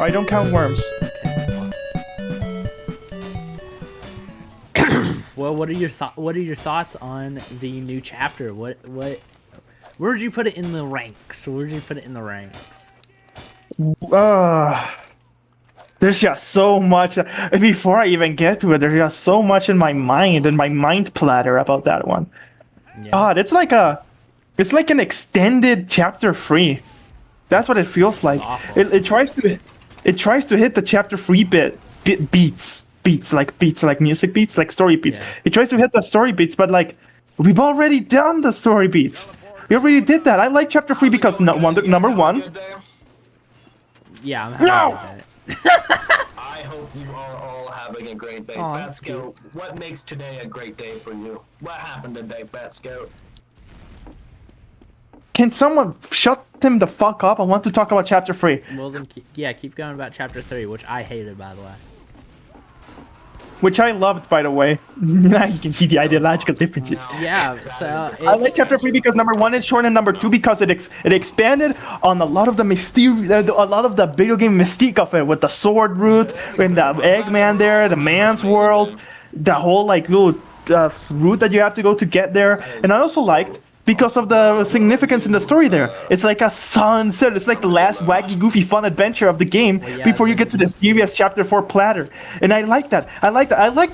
I don't count worms. Well, what are your thoughts on the new chapter? Where would you put it in the ranks? There's just so much. Before I even get to it, there's just so much in my mind platter about that one. Yeah. God, it's like an extended chapter 3. That's what it feels like. It tries to hit the chapter 3 beats like music beats, like story beats. Yeah. It tries to hit the story beats, but like we've already done the story beats. We already did that. I like chapter 3 because number one. Yeah, I'm happy with I hope you are all having a great day. Aw, Fat that's Scout, what makes today a great day for you? What happened today, Fat Scout? Can someone shut him the fuck up? I want to talk about chapter 3. Well, then, keep going about chapter 3, which I hated, by the way. Which I loved, by the way. Now you can see the ideological differences. Yeah, so I like chapter 3 because number 1 is short, and number 2 because it expanded on a lot of the a lot of the video game mystique of it, with the sword route, and the Eggman there, the man's world, the whole like little route that you have to go to get there. And I also liked because of the significance in the story there. It's like a sunset. It's like the last wacky, goofy, fun adventure of the game before you get to the serious chapter 4 platter. And I like that. I like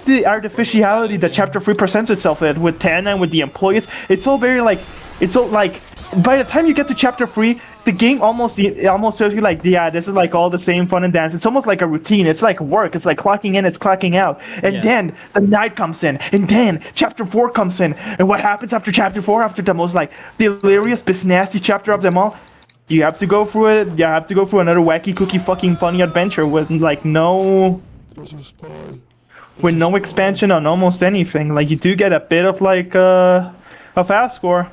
the artificiality that chapter 3 presents itself with Tana and with the employees. It's all very like, by the time you get to chapter 3, the game almost shows you like, yeah, this is like all the same fun and dance. It's almost like a routine. It's like work. It's like clocking in, it's clocking out. And then the night comes in, and then chapter 4 comes in. And what happens after chapter 4, after the most like delirious, nasty chapter of them all? You have to go through it. You have to go through another wacky, cookie, fucking funny adventure with like no expansion on almost anything. Like you do get a bit of like a fast score.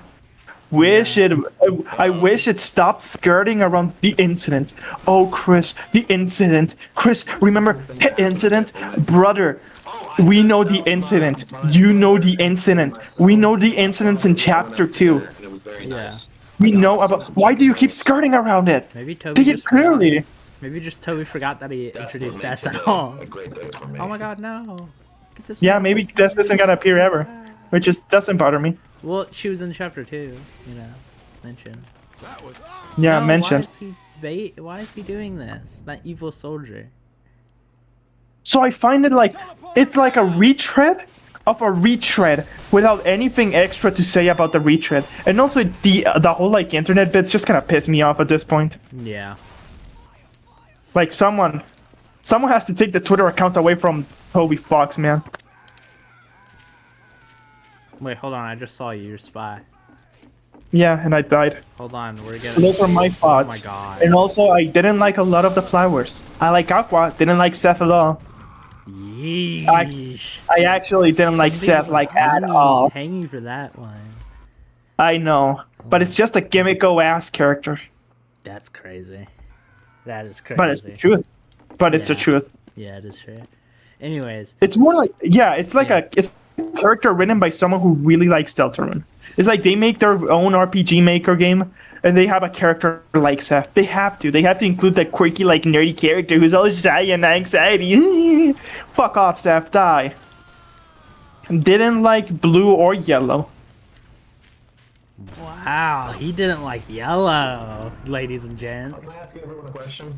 I wish it stopped skirting around the incident. Oh, Chris, the incident. Chris, remember the incident? Brother, we know the incident. You know the incident. We know the incidents in chapter 2. Yeah. We know about. Why do you keep skirting around it? Maybe Toby Take it clearly. Maybe just Toby forgot that he introduced S at all. Oh my god, no. Get this Yeah, one. maybe this isn't gonna appear ever. Which just doesn't bother me. Well, she was in chapter 2, you know, mentioned. Yeah, No, mentioned. Why is he doing this? That evil soldier. So I find it like, it's like a retread of a retread without anything extra to say about the retread. And also the whole like internet bits just kind of piss me off at this point. Yeah. Like someone has to take the Twitter account away from Toby Fox, man. Wait, hold on, I just saw you, you're a spy. Yeah, and I died. Hold on, we're So getting... those are my thoughts. Oh my god. And also, I didn't like a lot of the flowers. I like Aqua, didn't like Seth at all. Yeesh. I actually didn't like Seth like at all. Hanging for that one. I know, but it's just a gimmick-o ass character. That's crazy. That is crazy. But it's the truth. But it's the truth. Yeah, it is true. Anyways. It's more like, yeah, it's like it's a character written by someone who really likes Deltarune. It's like they make their own RPG Maker game, and they have a character like Seth. They have to include that quirky, like, nerdy character who's always shy and anxiety. Fuck off, Seth, die. Didn't like blue or yellow. Wow, he didn't like yellow, ladies and gents. Can I ask everyone a question?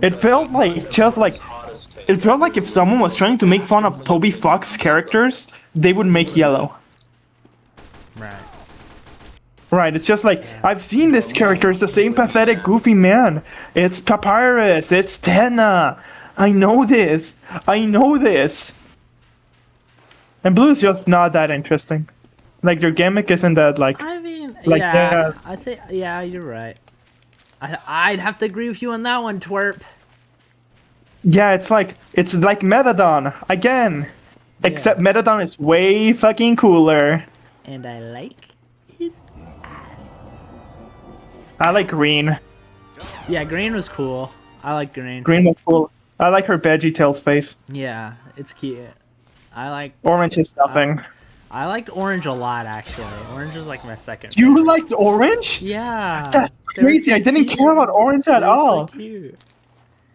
It felt like if someone was trying to make fun of Toby Fox characters, they would make yellow. Right. Right, it's just like, I've seen this character, it's the same pathetic, goofy man. It's Papyrus, it's Tenna. I know this. And blue is just not that interesting. Like, their gimmick isn't that, like... I mean, like, yeah, I think, yeah, you're right. I'd have to agree with you on that one, twerp. Yeah, it's like Metadon, again. Except Metadon is way fucking cooler. And I like his ass. I like green. Yeah, green was cool. I like green. Green was cool. I like her VeggieTales face. Yeah, it's cute. I like... Orange is nothing. I liked orange a lot, actually. Orange is like my second You favorite. liked orange? Yeah. That's crazy. I didn't care about orange at all. So cute.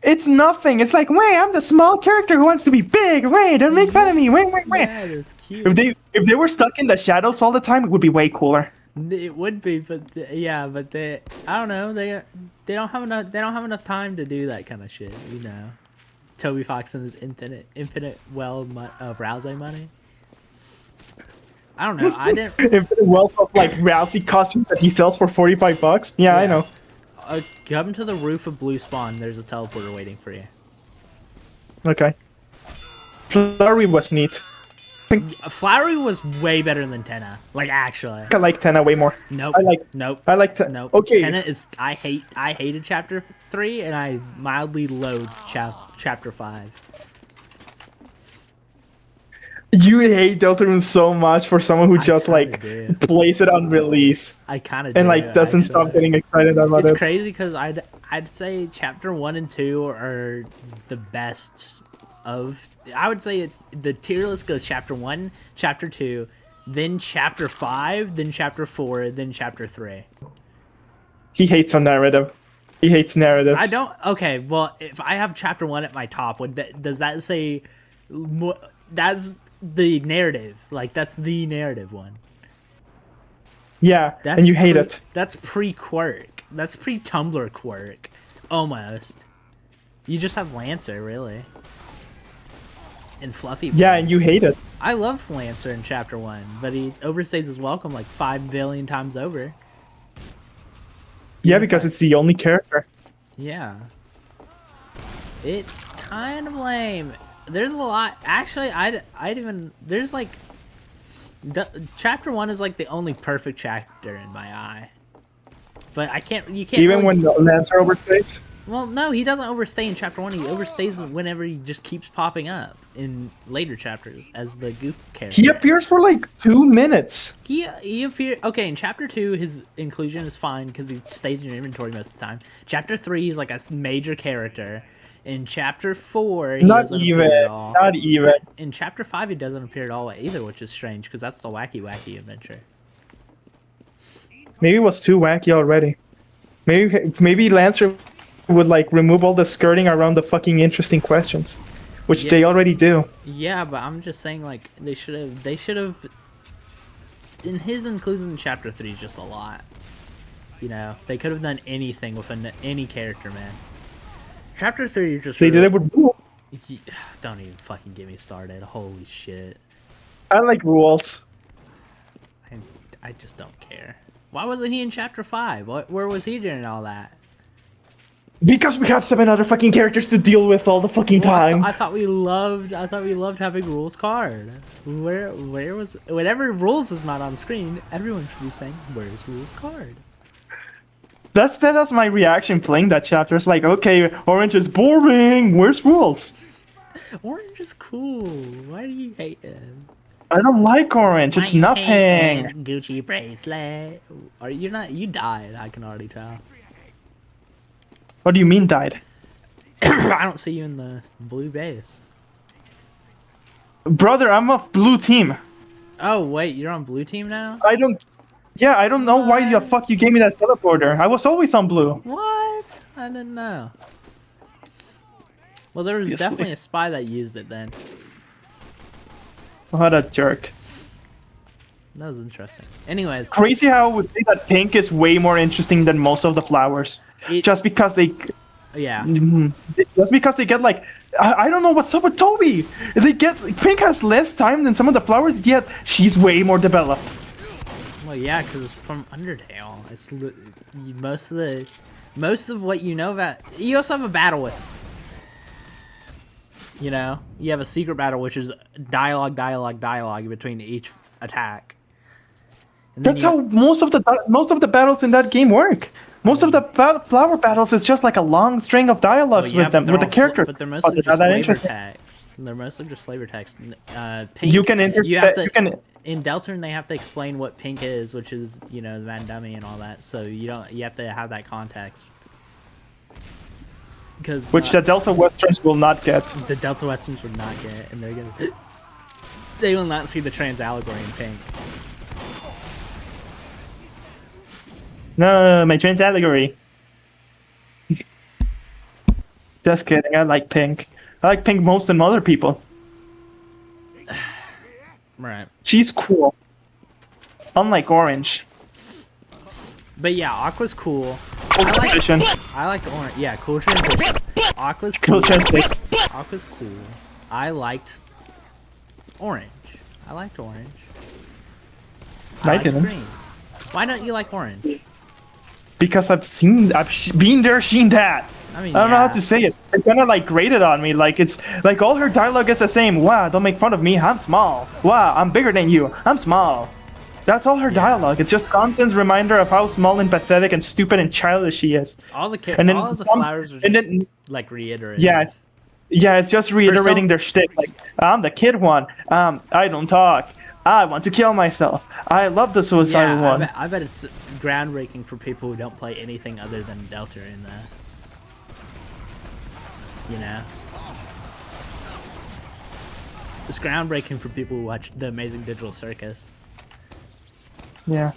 It's nothing. It's like, wait, I'm the small character who wants to be big. Wait, don't make fun of me. Wait. Yeah, it's cute. If they were stuck in the shadows all the time, it would be way cooler. It would be, but yeah, but they, I don't know, they don't have enough time to do that kind of shit, you know. Toby Fox and his infinite well of Rousey money. I don't know. I didn't. Infinite wealth of like Rousey costumes that he sells for $45. Yeah, I know. Come to the roof of Blue Spawn. There's a teleporter waiting for you. Okay. Flurry was neat. Flowery was way better than Tenna. Like actually. I like Tenna way more. Nope. Nope. I like Tenna. Nope. Okay. Tenna is. I hated Chapter 3, and I mildly loathed Chapter 5. You hate Deltarune so much for someone who just like do. plays it on release I kind of do. and like doesn't stop getting excited about It's it. crazy because I'd say Chapter 1 and 2 are the best of. I would say it's the tier list goes Chapter 1, Chapter 2, then Chapter 5, then Chapter 4, then Chapter 3. He hates a narrative. He hates narratives. I don't. Okay, well, if I have Chapter 1 at my top, does that say more? That's the narrative. Like that's the narrative one. Yeah, and you hate it. That's pre-quirk. That's pre-Tumblr quirk. Almost. You just have Lancer, really. And Fluffy. Yeah, and you hate it. I love Lancer in Chapter 1, but he overstays his welcome like 5 billion times over. Yeah, because it's the only character. Yeah. It's kind of lame. There's a lot. Actually, I'd even. There's like. Chapter 1 is like the only perfect chapter in my eye. But I can't. You can't. Even really, when the Lancer overstays? Well, no, he doesn't overstay in Chapter 1. He overstays whenever he just keeps popping up in later chapters as the goof character. He appears for like 2 minutes. He appeared. Okay, in Chapter 2, his inclusion is fine because he stays in your inventory most of the time. Chapter 3, he's like a major character. In Chapter 4, he doesn't appear at all. Not even. In Chapter 5, he doesn't appear at all either, which is strange because that's the wacky adventure. Maybe it was too wacky already. Maybe Lancer would like remove all the skirting around the fucking interesting questions, which they already do. Yeah, but I'm just saying like they should have. In his inclusion in Chapter 3 is just a lot. You know, they could have done anything with any character, man. Chapter 3 is just. They did it with rules. Don't even fucking get me started. Holy shit. I like rules. I just don't care. Why wasn't he in Chapter 5? Where was he during all that? Because we have 7 other fucking characters to deal with all the fucking time. I thought we loved having Rules card. Where was whenever Rules is not on screen, everyone should be saying, "Where's Rules card?" That's my reaction playing that chapter. It's like, okay, Orange is boring. Where's Rules? Orange is cool. Why do you hate it? I don't like Orange. It's nothing. Gucci bracelet. Are you not? You died. I can already tell. What do you mean died? I don't see you in the blue base. Brother, I'm off blue team. Oh wait, you're on blue team now? I don't know why the fuck you gave me that teleporter. I was always on blue. What? I didn't know. Well, there was definitely a spy that used it then. What a jerk. That was interesting. Anyways. Crazy how I would say that pink is way more interesting than most of the flowers. Just because they... Yeah. Just because they get like... I don't know what's up with Toby. Pink has less time than some of the flowers, yet she's way more developed. Well, yeah, because it's from Undertale. It's most of what you know about. You also have a battle with. You know, you have a secret battle, which is dialogue between each attack. That's how most of the battles in that game work. Most of the flower battles is just like a long string of dialogues with the characters. But they're mostly just flavor text. They're mostly just flavor text. Pink, you can in Deltarune they have to explain what pink is, which is, you know, the Van Dummy and all that. So you have to have that context. Which the Delta Westerns will not get. The Delta Westerns would not get, and they will not see the trans allegory in pink. No, my trans allegory. Just kidding. I like pink. I like pink most than other people. Right. She's cool. Unlike orange. But yeah, Aqua's cool. Cool transition. I like orange. Yeah, cool transition. Aqua's Cool cool. transition. Aqua's cool. I liked orange. I liked orange. I liked didn't. green. Why don't you like orange? Because I've been there, seen that. I mean, I don't know how yeah. to say it. It kind of like grated on me. Like it's like all her dialogue is the same. Wow, don't make fun of me. I'm small. Wow, I'm bigger than you. I'm small. That's all her dialogue. It's just constant reminder of how small and pathetic and stupid and childish she is. All the And then all of the some- flowers are and just then- like reiterating. Yeah, it's just reiterating some- their shtick. Like, I'm the kid one. I don't talk. I want to kill myself. I love the suicidal Yeah, one. I bet it's groundbreaking for people who don't play anything other than Deltarune, though. You know? It's groundbreaking for people who watch The Amazing Digital Circus. Yeah.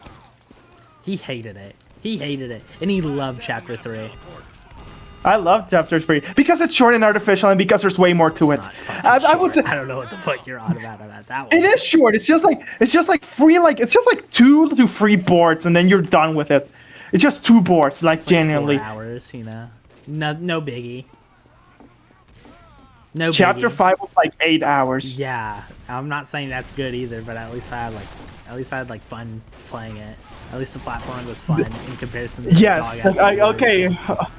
He hated it. He hated it. And he loved Chapter 3. I love Chapter 3 because it's short and artificial and because there's way more to it. Not fucking I would say short. I don't know what the fuck you're on about that one. it is short. It's just like 2 to 3 boards and then you're done with it. It's just 2 boards, like genuinely. 4 hours, you know? No biggie. No Chapter biggie. 5 was like 8 hours. Yeah, I'm not saying that's good either, but at least I had like fun playing it. At least the platforming was fun in comparison to Yes. dog-ass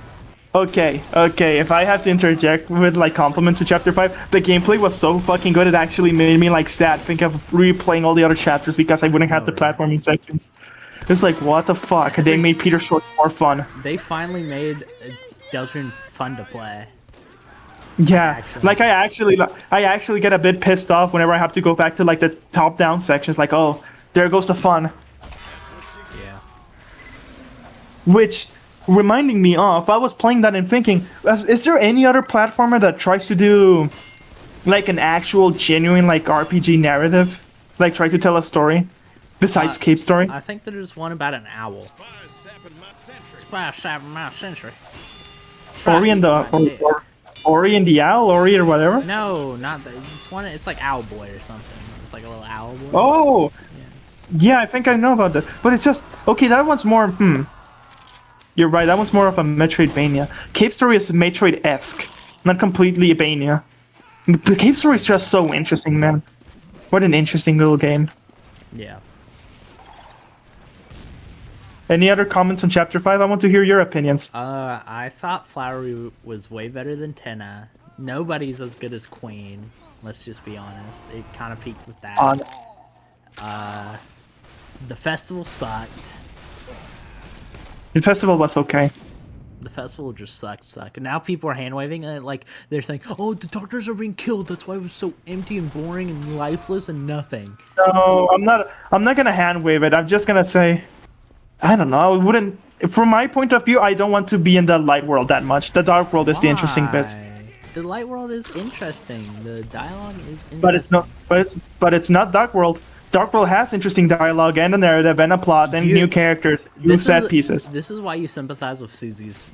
Okay. Okay. If I have to interject with like compliments to Chapter 5, the gameplay was so fucking good. It actually made me like sad think of replaying all the other chapters because I wouldn't have the really? platforming sections. It's like what the fuck? They made Peter Short more fun. They finally made Deltarune fun to play. Yeah, Actually. like I actually get a bit pissed off whenever I have to go back to like the top-down sections. Like, oh, there goes the fun. Yeah. Which, reminding me of, I was playing that and thinking, is there any other platformer that tries to do, like, an actual genuine like RPG narrative, like try to tell a story, besides Cape Story? I think there's one about an owl. Spy sapping my century. Ori and the Owl, Ori or whatever. No, not that. It's one. It's like Owl Boy or something. It's like a little owl boy. Oh, yeah, I think I know about that. But it's just okay. That one's more. You're right. That one's more of a Metroidvania. Cape Story is Metroid-esque, not completely Bania. The Cape Story is just so interesting, man. What an interesting little game. Yeah. Any other comments on Chapter 5? I want to hear your opinions. I thought Flowery was way better than Tenna. Nobody's as good as Queen. Let's just be honest. It kind of peaked with that. The festival sucked. The festival was okay. The festival just sucked. And now people are hand waving and like they're saying, "Oh, the doctors are being killed. That's why it was so empty and boring and lifeless and nothing." No, I'm not gonna hand wave it. I'm just gonna say, I don't know. I wouldn't. From my point of view, I don't want to be in the light world that much. The dark world is the interesting bit. Why? The light world is interesting. The dialogue is interesting. But it's not. But it's not dark world. Dark world has interesting dialogue and a narrative and a plot and new characters, new set pieces. This is why you sympathize with Susie's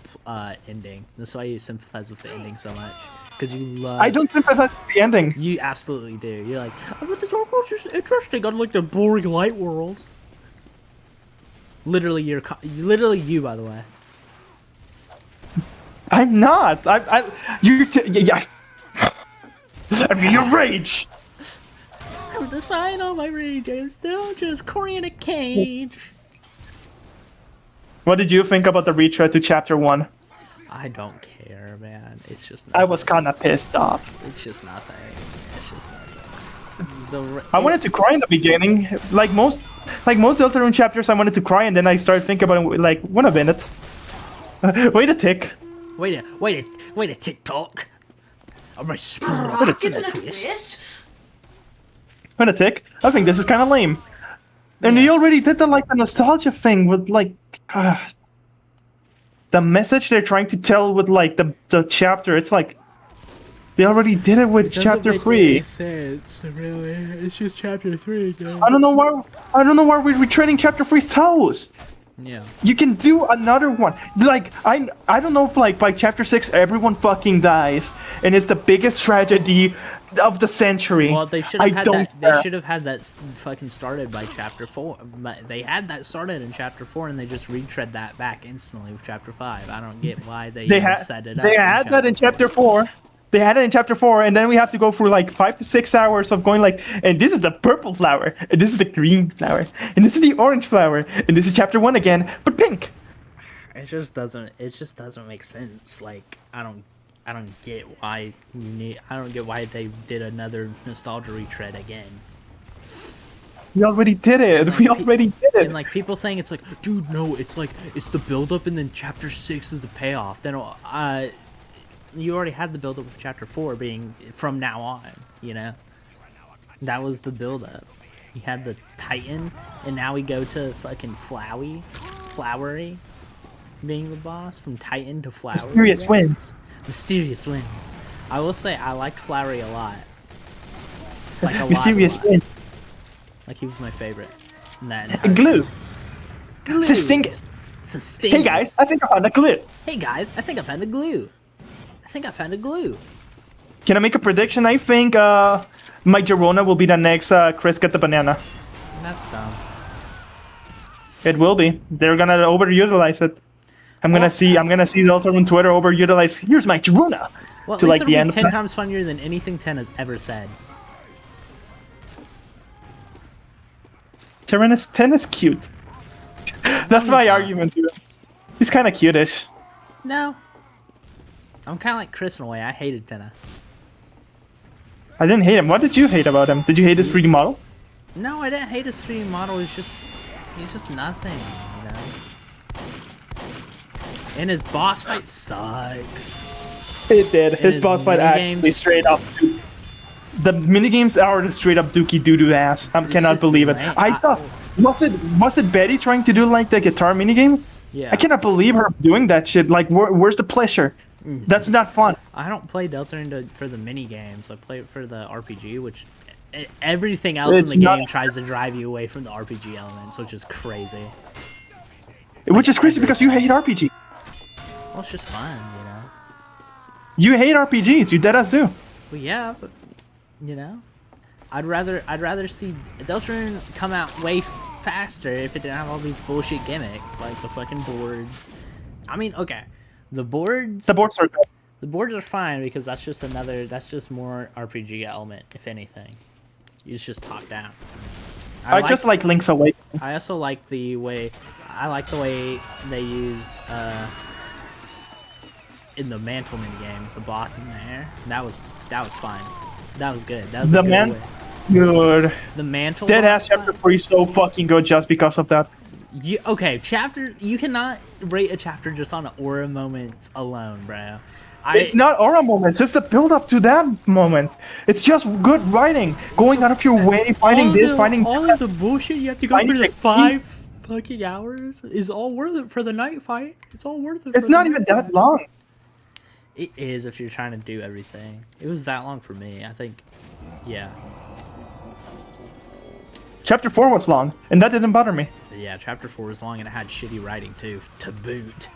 ending. This is why you sympathize with the ending so much. Because you love... I don't sympathize with the ending. You absolutely do. You're like, I thought the dark world's just interesting, unlike the boring light world. Literally, literally you, by the way. I'm not. Yeah. I mean, your rage. I'm despite all my rage, I'm still just Cory in a cage. What did you think about the retread to Chapter 1? I don't care, man. It's just I was kind of pissed off. It's just nothing. It's just nothing. I wanted to cry in the beginning. Like most Deltarune chapters, I wanted to cry, and then I started thinking about it, like, wait a minute. Wait a tick. Wait a TikTok. I'm a Rock in a twist. Wait a tick. I think this is kind of lame. And they already did the nostalgia thing with the message they're trying to tell with the chapter. It's like they already did it with Chapter 3. Sense, really. It's just Chapter 3, guys. I don't know why we're retreading Chapter 3's toes. Yeah. You can do another one. Like I don't know if like by chapter 6 everyone fucking dies and it's the biggest tragedy of the century. Well, they should I have had don't that. They care. should have had that fucking started by chapter 4. But they had that started in chapter 4, and they just retread that back instantly with chapter 5. I don't get why they even set it up. They had that in chapter 4. They had it in chapter 4, and then we have to go through like 5 to 6 hours of going like, and this is the purple flower, and this is the green flower, and this is the orange flower, and this is chapter 1 again, but pink. It just doesn't. It just doesn't make sense. Like I don't get why you need. I don't get why they did another nostalgia retread again. We already did it. Like, We already did it. And like people saying it's like, dude, no, it's like it's the build up, and then chapter 6 is the payoff. Then you already had the build up of chapter 4 being from now on. You know, that was the build up. You had the Titan, and now we go to fucking Flowery, being the boss from Titan to Flowery. Mysterious wins. Mysterious wins. I will say I liked Flowery a lot. Like a Mysterious lot. wins. Like he was my favorite. In that entire Glue. Glue. Stingus. Stingus. Hey guys, I think I found a glue. Hey guys, I think I found a glue. Can I make a prediction? I think my Girona will be the next Chris Get the Banana. That's dumb. It will be. They're gonna overutilize it. I'm gonna see Deltarune on Twitter overutilize. Here's my Girona. Well, at To least like it'll the be end 10 of times funnier than anything 10 has ever said. Ten is cute. That's my argument to it. He's kind of cutish. No. I'm kind of like Chris in a way. I hated Tenna. I didn't hate him. What did you hate about him? Did you hate his 3D model? No, I didn't hate his 3D model. He's just nothing, you know? And his boss fight sucks. It did. And His boss fight actually minigames- straight up. The minigames are straight up dookie doo-doo ass. I cannot just believe it. lame. I saw. Was it Betty trying to do like the guitar minigame? Yeah. I cannot believe her doing that shit. Like, where's the pleasure? That's not fun. I don't play Deltarune for the mini games. I play it for the RPG, which everything else It's in the not- game tries to drive you away from the RPG elements, which is crazy. Which is crazy because you hate RPG. Well, it's just fun, you know. You hate RPGs. You deadass do. Well, yeah, but you know, I'd rather see Deltarune come out way faster if it didn't have all these bullshit gimmicks like the fucking boards. I mean, okay, the boards. The boards are good. The boards are fine because that's just more RPG element, if anything. It's just top down. I just like Link's Awakening. I also like the way they use in the mantle mini game, the boss in there. That was fine. That was good. That was The a good man, way. good. The mantle. Deadass boss chapter fight? 3 is so fucking good just because of that. Okay, chapter. You cannot rate a chapter just on aura moments alone, bro. It's not aura moments. It's the build up to that moment. It's just good writing, going out of your way, finding finding all of the bullshit you have to go finding through the the key. 5 fucking hours is all worth it for the night fight. It's all worth it. It's not even that long. It is if you're trying to do everything. It was that long for me. I think. Yeah. Chapter 4 was long, and that didn't bother me. Yeah, chapter 4 was long and it had shitty writing too, to boot.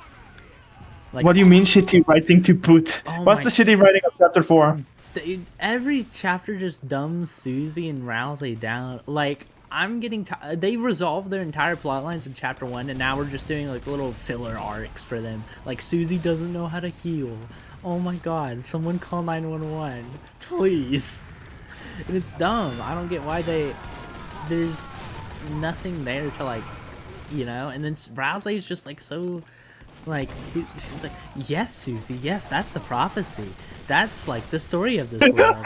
Like, What do you mean shitty writing to boot? Oh What's my- the shitty writing of chapter 4? every chapter just dumbs Susie and Rousey down. Like, I'm getting they resolved their entire plot lines in chapter 1, and now we're just doing like little filler arcs for them. Like, Susie doesn't know how to heal. Oh my god, someone call 911, please. And it's dumb. I don't get why there's nothing there to, like, you know. And then Rousey's just like so, like, she's like, yes, Susie, yes, that's the prophecy. That's like the story of this world.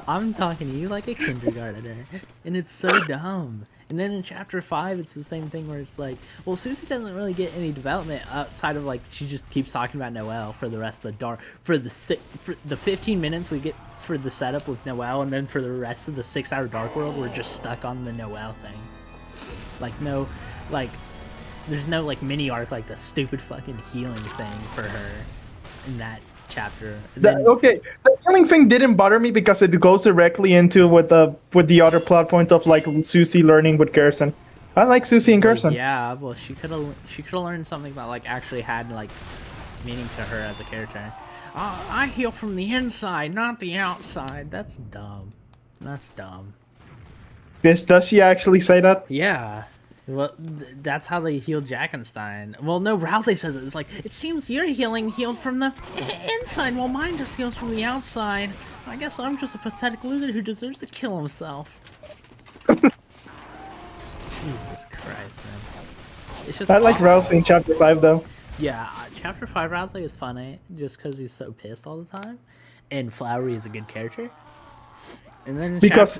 I'm talking to you like a kindergartner, and it's so dumb. And then in chapter 5, it's the same thing where it's like, well, Susie doesn't really get any development outside of, like, she just keeps talking about Noelle for the rest of the for the 15 minutes we get for the setup with Noelle, and then for the rest of the 6-hour Dark World, we're just stuck on the Noelle thing. Like, no, like, there's no, like, mini arc like the stupid fucking healing thing for her in that chapter. Okay, the healing thing didn't bother me because it goes directly into with the other plot point of like Susie learning with Garrison. I like Susie and Gerson. Yeah, well, she could have learned something that like actually had like meaning to her as a character. I heal from the inside, not the outside. That's dumb. That's dumb. Does she actually say that? Yeah. Well, that's how they healed Jackenstein. Well, no, Rousey says it. It's like, it seems your healing healed from the inside, while mine just heals from the outside. I guess I'm just a pathetic loser who deserves to kill himself. Jesus Christ, man. It's just I like Rousey in Chapter 5, though. Yeah, Chapter 5 Rousey is funny, just because he's so pissed all the time. And Flowery is a good character. And then Because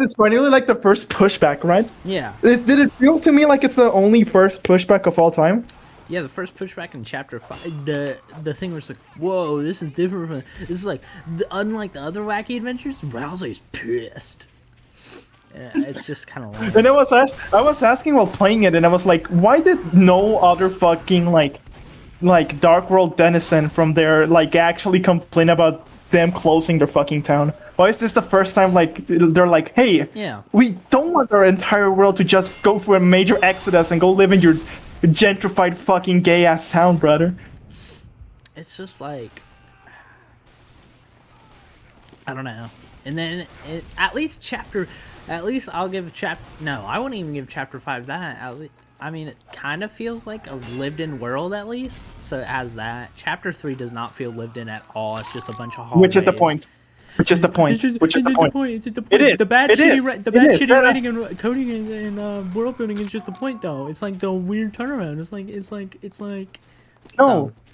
it's finally like the first pushback, right? Yeah. Did it feel to me like it's the only first pushback of all time? Yeah, the first pushback in Chapter 5, the thing was like, whoa, this is different from... This is like, unlike the other wacky adventures, Rousey's pissed. Yeah, it's just kind of lame. And I was asking while playing it, and I was like, why did no other fucking, like Dark World denizen from there, like, actually complain about them closing their fucking town? Why is this the first time, like, they're like, hey, Yeah. we don't want our entire world to just go for a major exodus and go live in your gentrified fucking gay-ass town, brother. It's just like... I don't know. And then, at least I'll give no, I wouldn't even give Chapter 5 that. I mean, it kind of feels like a lived-in world, at least. So it has that. Chapter 3 does not feel lived-in at all. It's just a bunch of hallways. Which is the point. Which is the point. It is. The bad It is. shitty writing and coding and world building is just the point, though. It's like the weird turnaround. It's like.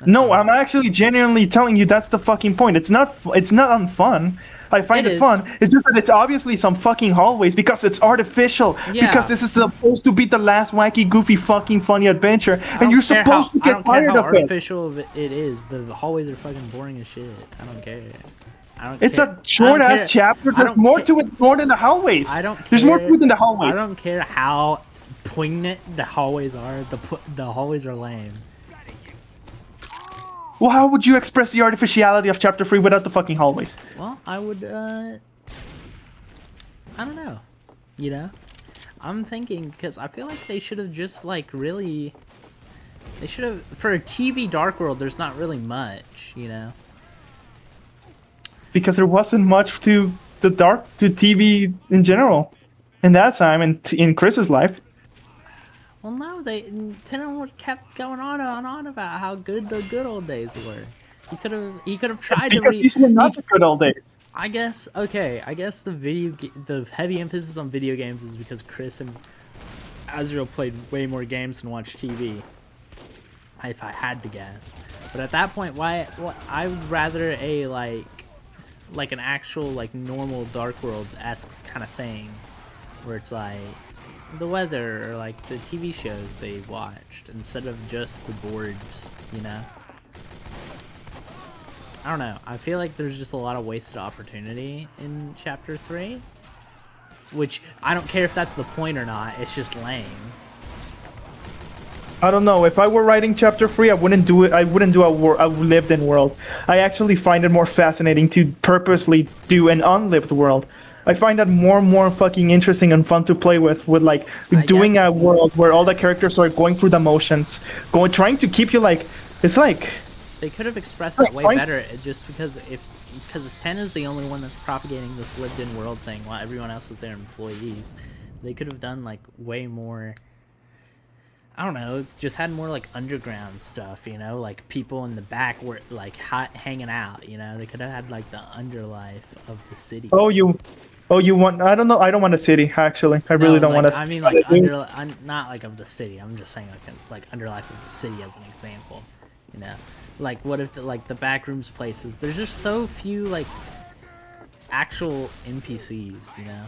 No, I'm actually genuinely telling you that's the fucking point. It's not unfun. I find it fun. It's just that it's obviously some fucking hallways because it's artificial. Yeah. Because this is supposed to be the last wacky, goofy, fucking funny adventure, and you're supposed to get tired of it. Artificial it is. The hallways are fucking boring as shit. I don't care. It's a short ass chapter. There's more to it more than the hallways. I don't care. There's more to it than the hallways. I don't care how poignant the hallways are. The hallways are lame. Well, how would you express the artificiality of Chapter 3 without the fucking hallways? Well, I would, I don't know. You know? I'm thinking, because I feel like they should have just, like, really... They should have... For a TV Dark World, there's not really much, you know? Because there wasn't much to TV in general. In that time, in Chris's life. Well, no, Nintendo kept going on about how good the good old days were. He could have tried to. Because these were not the good old days. I guess the heavy emphasis on video games is because Chris and Azrael played way more games and watched TV. If I had to guess, but at that point, I would rather a like an actual like normal Dark World-esque kind of thing, where it's like the weather or like the TV shows they watched instead of just the boards, you know? I don't know. I feel like there's just a lot of wasted opportunity in Chapter 3, which I don't care if that's the point or not. It's just lame. I don't know. If I were writing Chapter 3, I wouldn't do it. I wouldn't do a lived-in world. I actually find it more fascinating to purposely do an unlived world. I find that more and more fucking interesting and fun to play with like doing a world where all the characters are going through the motions, trying to keep you like, it's like... They could have expressed that way better, just because if 10 is the only one that's propagating this lived-in world thing while everyone else is their employees, they could have done like way more... I don't know, just had more like underground stuff, you know, like people in the back were like hanging out, you know. They could have had like the underlife of the city. Oh, you want? I don't know. I don't want a city. Actually, I really don't want a city. I mean, like not like of the city. I'm just saying like underlife of the city as an example, you know. Like what if the back rooms places? There's just so few like actual NPCs, you know.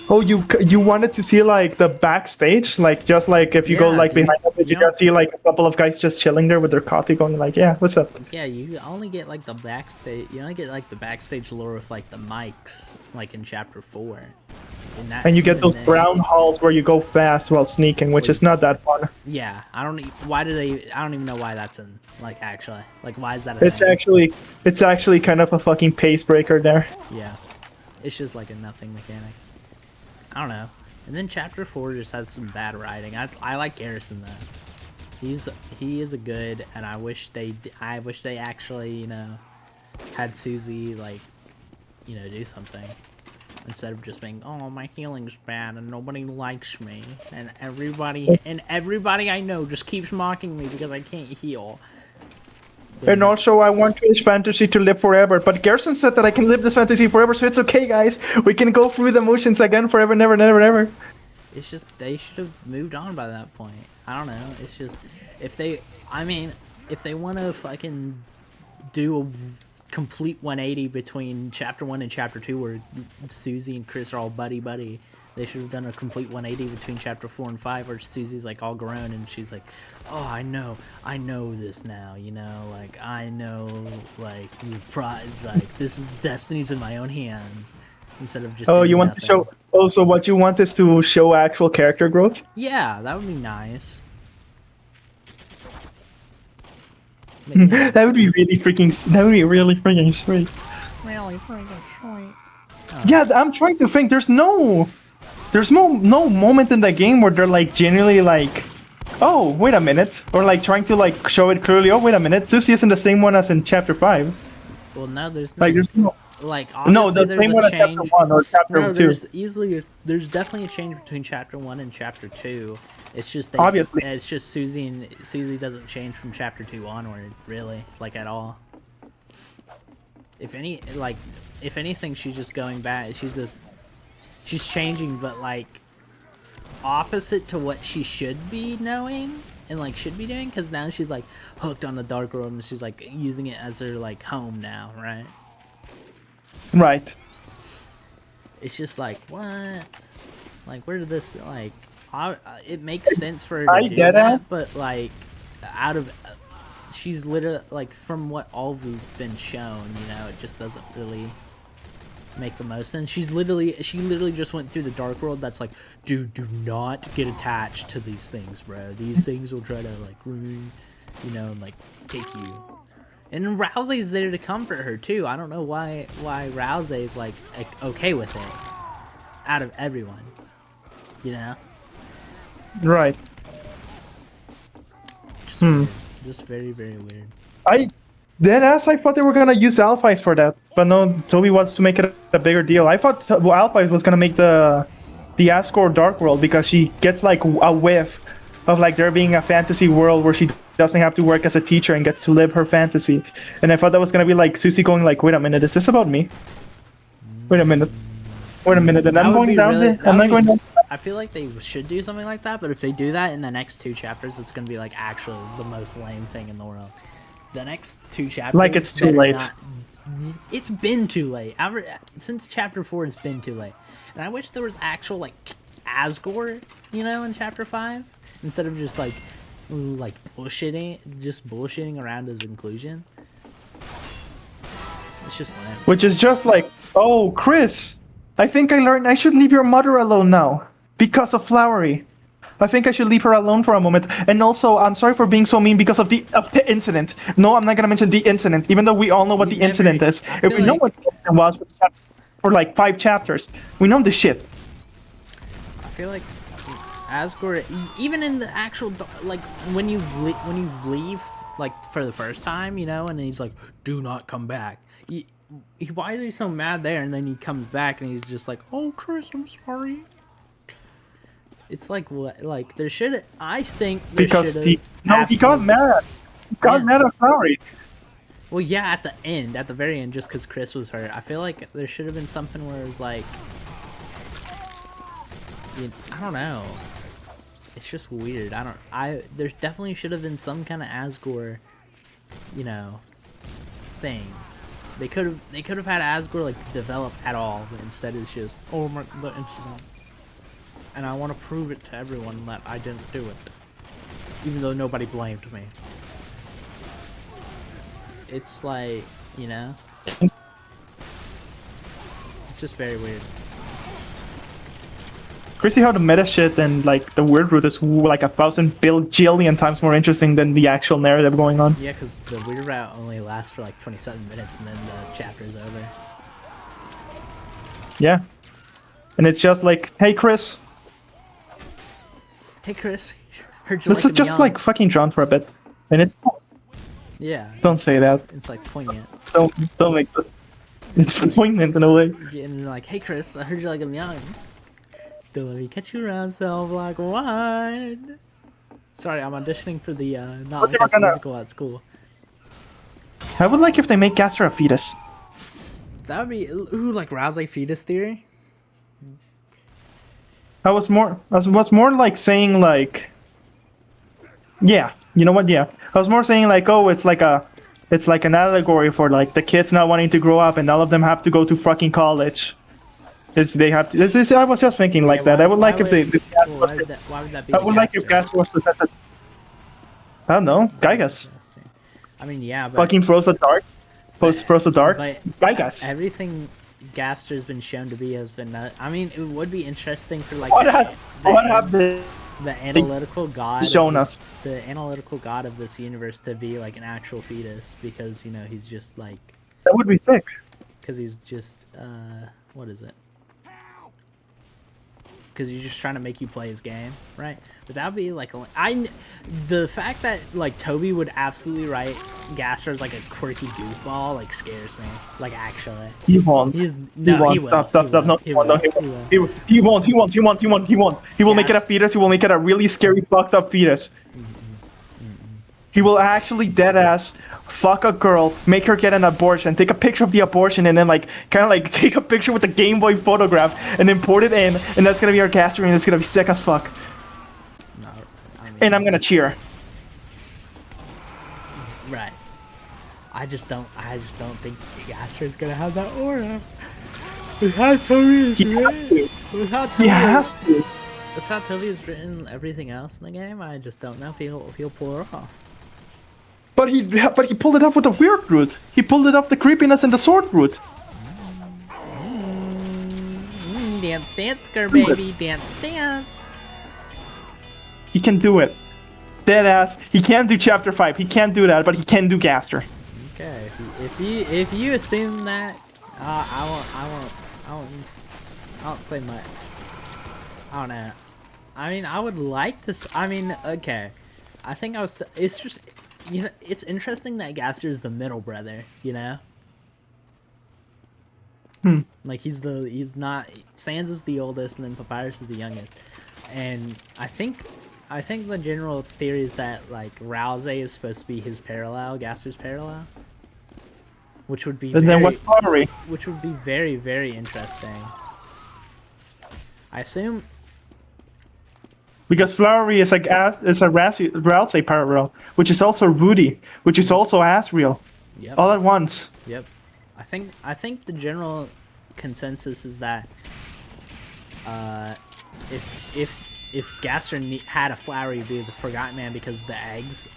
Oh, you wanted to see like the backstage, like just like if you go like behind the page, you can see like a couple of guys just chilling there with their coffee, going like, yeah, what's up? Yeah, you only get like the backstage. You only get like the backstage lore with like the mics, like in Chapter 4. And you get those brown halls where you go fast while sneaking, which is not that fun. Yeah, I don't even know why that's in like actually. Like why is that a It's thing? it's actually kind of a fucking pace breaker there. Yeah. It's just like a nothing mechanic. I don't know. And then chapter 4 just has some bad writing. I like Garrison though. He is a good, and I wish they actually, you know, had Susie like, you know, do something instead of just being, oh, my healing's bad and nobody likes me and everybody I know just keeps mocking me because I can't heal. And also, I want this fantasy to live forever. But Garrison said that I can live this fantasy forever, so it's okay, guys. We can go through the motions again forever, never, never, never. It's just they should have moved on by that point. I don't know. It's just if they want to fucking do a complete 180 between chapter 1 and chapter 2 where Susie and Chris are all buddy, they should have done a complete 180 between chapter 4 and 5 where Susie's like all grown and she's like, oh, I know this now, you know, like I know, like like this is destiny's in my own hands instead of just you want nothing. to show also what you want is to show actual character growth? Yeah, that would be nice. Yeah. That would be really freaking sweet. Really freaking sweet. Yeah, I'm trying to think. There's no moment in the game where they're like genuinely like, oh, wait a minute, or like trying to like show it clearly. Oh, wait a minute, Susie isn't the same one as in chapter 5. Well, no, there's like there's no. Like No, the there's same one as chapter 1 or chapter 2. There's definitely a change between chapter 1 and chapter 2. It's just Obviously. it's just Susie doesn't change from chapter 2 onward, really, like at all. If anything, she's just going back. She's changing, but like opposite to what she should be knowing and like should be doing, because now she's like hooked on the dark world and she's like using it as her like home now, right? Right. It's just like, what? Like, where did this, like, it makes sense for her to do that, but, like, she's literally, like, from what all we've been shown, you know, it just doesn't really make the most sense. She literally just went through the dark world that's like, dude, do not get attached to these things, bro. These things will try to, like, ruin, you know, and, like, take you. And Rousey's there to comfort her too. I don't know why Rousey's like okay with it out of everyone, you know? Right. Just very, very weird. I thought they were gonna use Alphys for that, but no, Toby wants to make it a bigger deal. I thought Alphys was gonna make the Asgore Dark World because she gets like a whiff of like there being a fantasy world where she doesn't have to work as a teacher and gets to live her fantasy. And I thought that was gonna be like Susie going like, wait a minute, is this about me? Wait a minute, and I'm going down there. I'm not going down. I feel like they should do something like that, but if they do that in the next 2 chapters, it's gonna be like actually the most lame thing in the world. The next 2 chapters, like it's too late. It's been too late. Since chapter 4, it's been too late. And I wish there was actual like Asgore, you know, in chapter 5. Instead of just like bullshitting around his inclusion. It's just lame. Which is just like, oh, Chris, I think I learned I should leave your mother alone now because of Flowery. I think I should leave her alone for a moment. And also, I'm sorry for being so mean because of the incident. No, I'm not gonna mention the incident, even though we all know what the incident is. If we know what the incident was for like 5 chapters, we know this shit. I feel like Asgore, even in the actual, like, when you leave, like, for the first time, you know, and he's like, do not come back. Why is he so mad there? And then he comes back and he's just like, oh, Chris, I'm sorry. It's like, what, like, there should, I think there because he got mad. He got mad at Flowery. Well, yeah, at the very end, just because Chris was hurt. I feel like there should have been something where it was like, I don't know. It's just weird. There definitely should have been some kind of Asgore, you know, thing. They could have had Asgore like develop at all, but instead it's just, oh my, the incident. And I want to prove it to everyone that I didn't do it, even though nobody blamed me. It's like, you know, it's just very weird. Crazy how the meta shit and like the word route is like 1,000 jillion times more interesting than the actual narrative going on. Yeah, because the weird route only lasts for like 27 minutes and then the chapter's over. Yeah. And it's just like, hey Chris, Hey Chris, heard you This like is just young. like fucking John for a bit, and it's Yeah, don't say that. it's like poignant. Don't make this. It's poignant in a way. And like, hey Chris, I heard you like him young. Don't let me catch you around cell block one. Sorry, I'm auditioning for the not But they like were us gonna- musical at school. I would like if they make Gaster a fetus. That would be like Rouse like fetus theory. I was more like saying like, yeah, you know what? Yeah, I was more saying like, oh, it's like an allegory for like the kids not wanting to grow up and all of them have to go to fucking college. They have to. I was just thinking like that. I would like if they. Why would that be? I would like if Gaster was presented. I don't know, Gygas. I mean, yeah, but Fucking throws a dart. Throws a dart. but Gygas. everything Gaster's been shown to be has been. I mean, it would be interesting for like What have the analytical god shown of us? the analytical god of this universe to be like an actual fetus because he's just like That would be sick. because he's just what is it? Because he's just trying to make you play his game, right? But that would be like the fact that like Toby would absolutely write Gaster as like a quirky goofball like scares me. Like actually, He won't. he Won't. will. Stop. No, He he won't. No, will. he won't. He will make it a Yes. fetus. He will make it a really scary, fucked up fetus. He will actually dead ass fuck a girl, make her get an abortion, take a picture of the abortion, and then like kind of like take a picture with a Game Boy photograph and import it in, and that's gonna be our Gaster, and it's gonna be sick as fuck. No, I mean, And I'm gonna cheer. right. I just don't think Gaster's gonna have that aura. With how Toby is He has written, to. with how He Toby, has to. with how Toby has written everything else in the game, I just don't know if he'll pull it off. But he pulled it off with the weird route. He pulled it off the creepiness and the sword route. Dance, girl, baby, dance. He can do it. Dead ass. He can't do chapter 5. He can't do that, but he can do Gaster. Okay, if you assume that, I won't say much. I don't know. I mean, I would like to. I mean, okay. I think I was. It's just, it's interesting that Gaster is the middle brother. Like he's not. Sans is the oldest, and then Papyrus is the youngest. And I think the general theory is that like Rouse is supposed to be his parallel, Gaster's parallel, which would be And then what's Flowery? which would be very, very interesting. I assume. Because Flowery is like it's a Rouse parallel, which is also Rudy, which is also Asriel, Yep. all at once. Yep. I think the general consensus is that if Gaster had a Flowery be the Forgotten Man because the eggs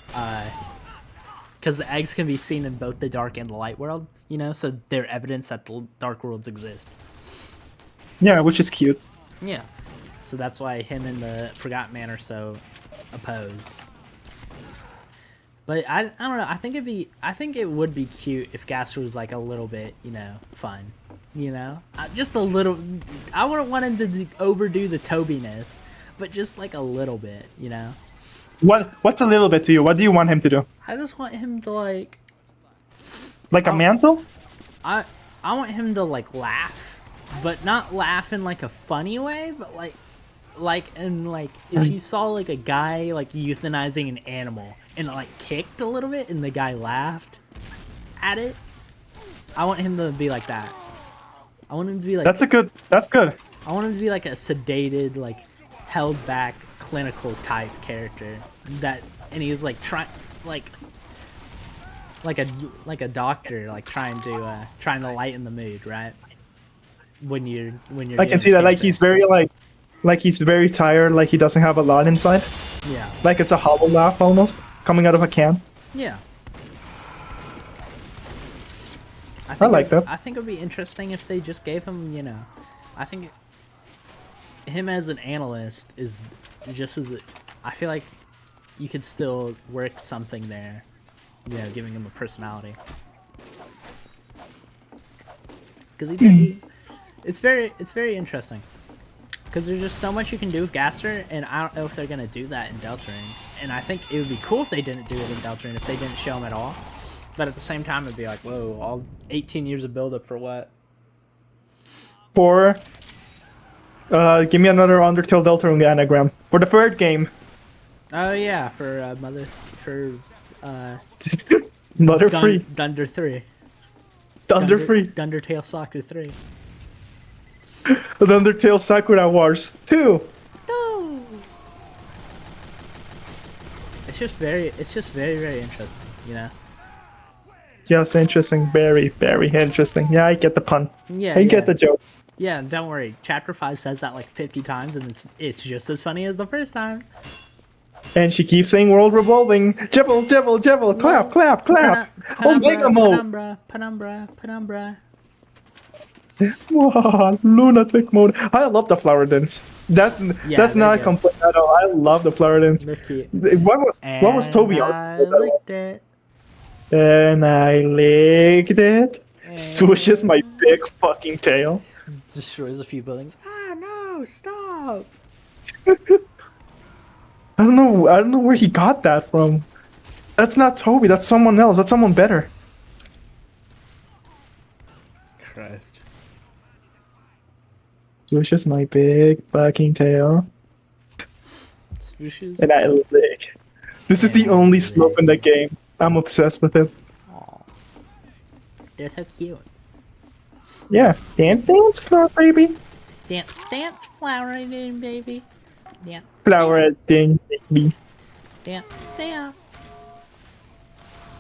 can be seen in both the dark and the light world, so they're evidence that the dark worlds exist. Yeah, which is cute. Yeah. So that's why him and the Forgotten Man are so opposed. But I don't know. I think it would be cute if Gaster was like a little bit, fun. Just a little. I wouldn't want him to overdo the Tobiness, but just like a little bit, What's a little bit to you? What do you want him to do? I just want him to like A mantle? I want him to like laugh, but not laugh in like a funny way, but like if you saw like a guy like euthanizing an animal and it like kicked a little bit and the guy laughed at it, I want him to be like that. I want him to be like That's good. I want him to be like a sedated, like held back clinical type character and he was like trying like a doctor like trying to lighten the mood, right? When you're I can see that. Like he's very he's very tired. Like he doesn't have a lot inside. yeah Like it's a hollow laugh almost coming out of a can. yeah. I like that. I think it would be interesting if they just gave him, I think him as an analyst is just as I feel like you could still work something there, giving him a personality. Because it's very interesting. Because there's just so much you can do with Gaster, and I don't know if they're going to do that in Deltarune. And I think it would be cool if they didn't do it in Deltarune, if they didn't show them at all. But at the same time, it'd be like, whoa, all 18 years of build-up for what? For give me another Undertale Deltarune anagram for the third game. Oh yeah, for Mother free. Dunder 3. Thunder free. Dundertale Soccer 3. The Undertale Sakura Wars 2. It's just very very interesting, you know. Just interesting, very interesting. Yeah, I get the pun. Yeah, I get the joke. Yeah, don't worry. Chapter 5 says that like 50 times, and it's just as funny as the first time. And she keeps saying world revolving. Jebble, jebble, jebble, clap, clap, clap. Omega mode. Penumbra. Wow, lunatic mode. I love the flower dance. That's not a complaint at all. I love the flower dance. They're cute. What was Toby? I licked it. And I licked it. Swooshes my big fucking tail. Destroys a few buildings. Ah no! Stop. I don't know where he got that from. That's not Toby. That's someone else. That's someone better. Christ. Swooshes my big fucking tail. Swooshes. And I lick. This is the only slope in the game. I'm obsessed with it. Aw. They're so cute. Yeah. Dance, flower baby. Dance, flower baby. Dance. Flower thing, baby. Dance.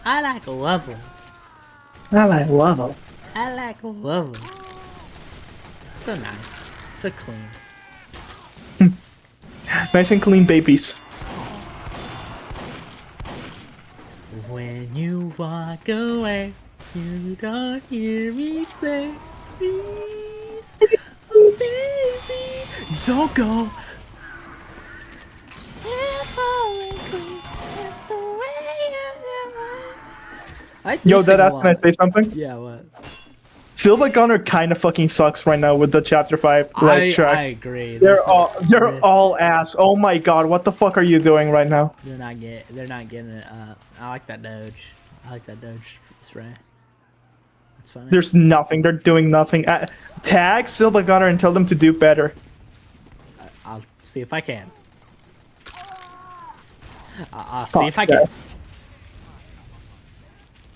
I like levels. I like lava. I like levels. So nice. So clean. Nice and clean babies. When you walk away, you don't hear me say, please, oh baby, don't go. Yo, that's can I say something? Yeah, what? Silva Gunner kind of fucking sucks right now with the Chapter 5 track. I agree. They're all ass. Oh my god, what the fuck are you doing right now? They're not getting it up. I like that Doge. I like that Doge spray. That's funny. There's nothing. They're doing nothing. Tag Silva Gunner and tell them to do better. I'll see if I can. I'll see if I can.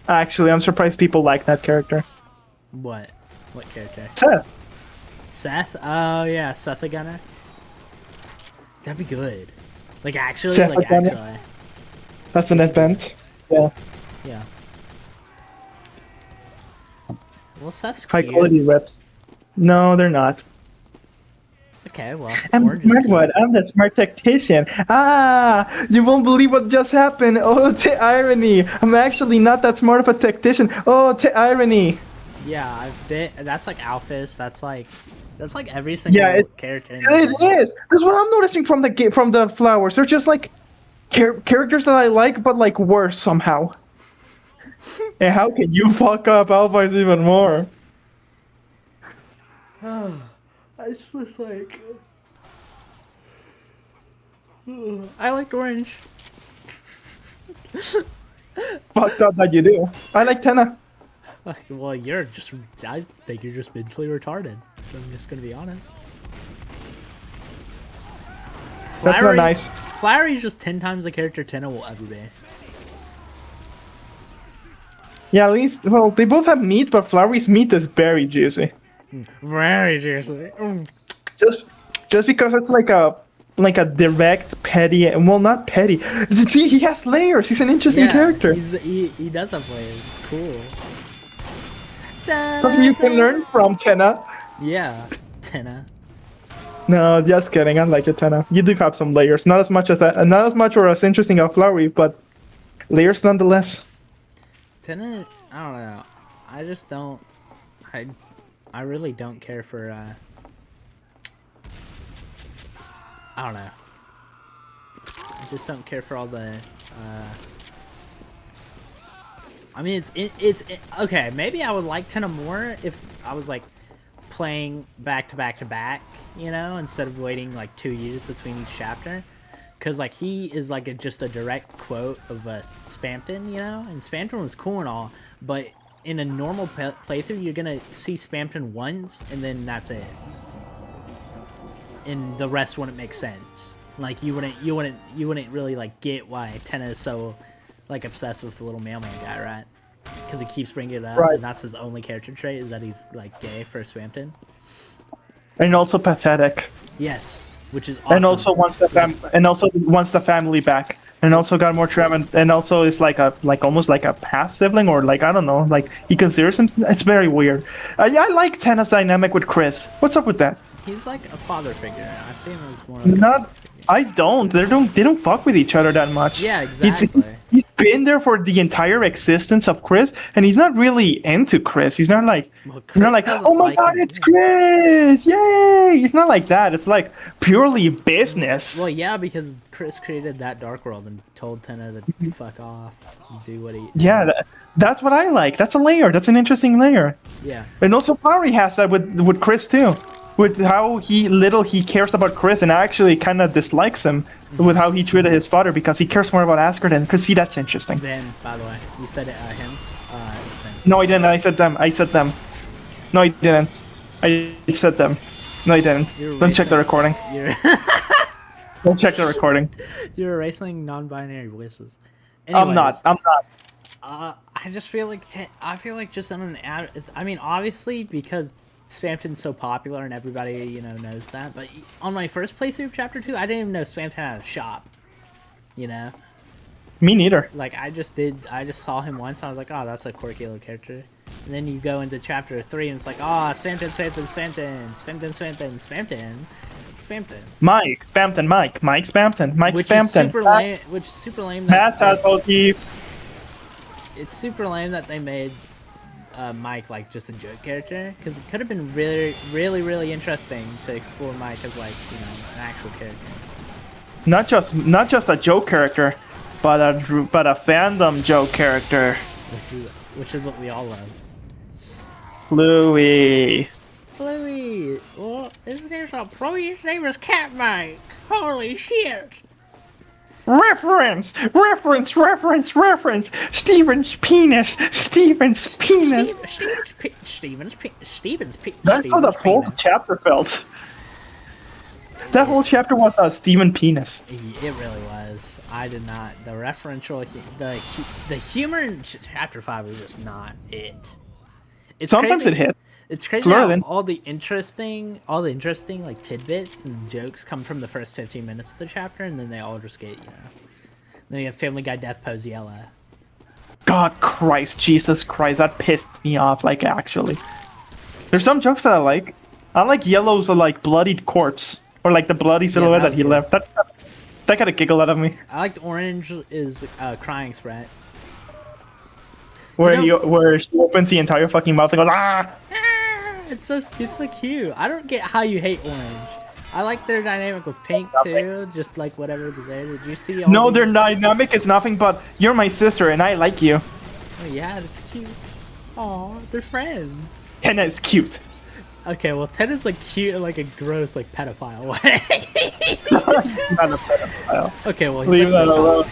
Actually, I'm surprised people like that character. What? What character? Seth. Seth? Oh yeah, Seth the Gunner. That'd be good. Like actually, Seth like Gunner? actually. That's an event. Yeah. Yeah. Well, Seth's High cute. quality reps. No, they're not. Okay, well. I'm Orange is SmartWad. cute. I'm the smart tactician. Ah, you won't believe what just happened. Oh, irony. I'm actually not that smart of a tactician. Oh, irony. Yeah, that's like Alphys. That's like every single character. In the It game. is. That's what I'm noticing from the flowers. They're just like characters that I like, but like worse somehow. And how can you fuck up Alphys even more? It's just like I like orange. Fucked up that you do. I like Tenna. Well, I think you're just mentally retarded. I'm just gonna be honest. That's not nice. Flowery's just 10 times the character Tenna will ever be. Yeah, at least, well, they both have meat, but Flowery's meat is very juicy. Very seriously. Just because it's like a direct petty, well, not petty. See, he has layers. He's an interesting character. He does have layers. It's cool. Something you can learn from Tenna. Yeah, Tenna. No, just kidding. I like it, Tenna. You do have some layers. Not as much or as interesting as Flowery, but layers nonetheless. Tenna, I don't know. I just don't. I really don't care for. I don't know. I just don't care for all the. I mean, it's okay. Maybe I would like Tenna more if I was like playing back to back to back, you know, instead of waiting like 2 years between each chapter. Because, like, he is, like, just a direct quote of Spamton, you know? And Spamton was cool and all, but in a normal playthrough, you're gonna see Spamton once, and then that's it. And the rest wouldn't make sense. Like, you wouldn't really, like, get why Tenna is so, like, obsessed with the little mailman guy, right? Because he keeps bringing it up, Right. and that's his only character trait, is that he's, like, gay for Spamton. And also pathetic. Yes. Which is awesome. And also wants the family back, and also got more treatment, and also is like almost like a half sibling, or like I don't know, like he considers him. It's very weird. Yeah, I like Tenna's dynamic with Chris. What's up with that? He's like a father figure. I see him as more. Like Not, I don't. They don't fuck with each other that much. Yeah, exactly. He's been there for the entire existence of Chris, and he's not really into Chris. He's not like, oh my god, it's Chris! Yay! It's not like that. It's like purely business. Well, yeah, because Chris created that dark world and told Tenna to fuck off and do what he. Yeah, that's what I like. That's a layer. That's an interesting layer. Yeah. And also, Flowery has that with Chris too. With how little he cares about Chris, and actually kind of dislikes him with how he treated his father, because he cares more about Asgard and Chris. See, that's interesting. Then, by the way, you said it, him. It's them. No, I didn't. I said them. No, I didn't. I said them. No, I didn't. Don't check the recording. Don't check the recording. You're erasing non-binary voices. Anyways, I'm not. I just feel like just on an I mean, obviously because Spamton's so popular and everybody, you know, knows that. But on my first playthrough of Chapter 2, I didn't even know Spamton had a shop. You know? Me neither. Like, I just saw him once, and I was like, oh, that's a quirky little character. And then you go into Chapter 3, and it's like, oh, Spamton. Mike Spamton. Which is super lame. Which is super lame. Matt Tadpolky. It's super lame that they made Mike like just a joke character, because it could have been really interesting to explore Mike as, like, you know, an actual character. Not just a joke character, but a fandom joke character. Which is what we all love. Bluey. Well, his name's not Pro. His name is Cat Mike. Holy shit! Reference. Steven's penis. Steven's penis. Steven's That's how the whole chapter felt. That whole chapter was a Steven penis. It really was. I did not. The referential, the humor in Chapter 5 was just not it. It's Sometimes crazy. it hit. It's crazy how all the interesting like tidbits and jokes come from the first 15 minutes of the chapter, and then they all just get, you know. Then you have Family Guy Death Pose Yellow. God Christ, Jesus Christ, that pissed me off. Like, actually, there's some jokes that I like. I like Yellow's like bloodied corpse, or like the bloody silhouette that he good. left. That got a giggle out of me. I like the orange is Crying Sprat. Where she opens the entire fucking mouth and goes ah. It's so cute. I don't get how you hate orange. I like their dynamic with pink too, just like whatever is there. Did you see? No, their dynamic is nothing but you're my sister and I like you. Oh yeah, that's cute. Aw, they're friends. Tenna is cute. Okay, well, Tenna's like cute in like a gross like pedophile way. Not a pedophile. Okay, well, he's Leave like that alone.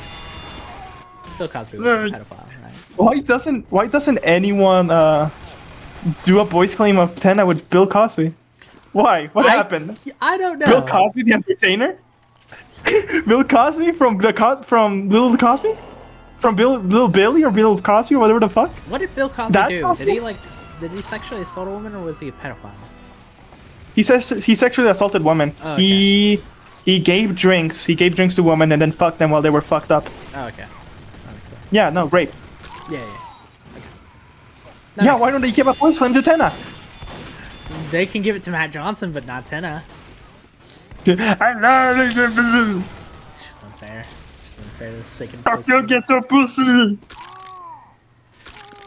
Bill Cosby was a pedophile, right? Why doesn't anyone do a voice claim of Tenna with Bill Cosby? Why? What happened? I don't know. Bill Cosby the entertainer? Bill Cosby from Little Cosby? From Little Billy or Bill Cosby or whatever the fuck? What did Bill Cosby do? Cosby? Did he sexually assault a woman, or was he a pedophile? He says he sexually assaulted women. Oh, okay. He gave drinks. He gave drinks to women and then fucked them while they were fucked up. Oh, okay. That makes sense. Yeah, no, rape. Yeah. Okay. Yeah, why don't they give a voice claim to Tenna? They can give it to Matt Johnson, but not Tenna. I know. She's unfair. She's unfair to the sick and I'll still get the pussy.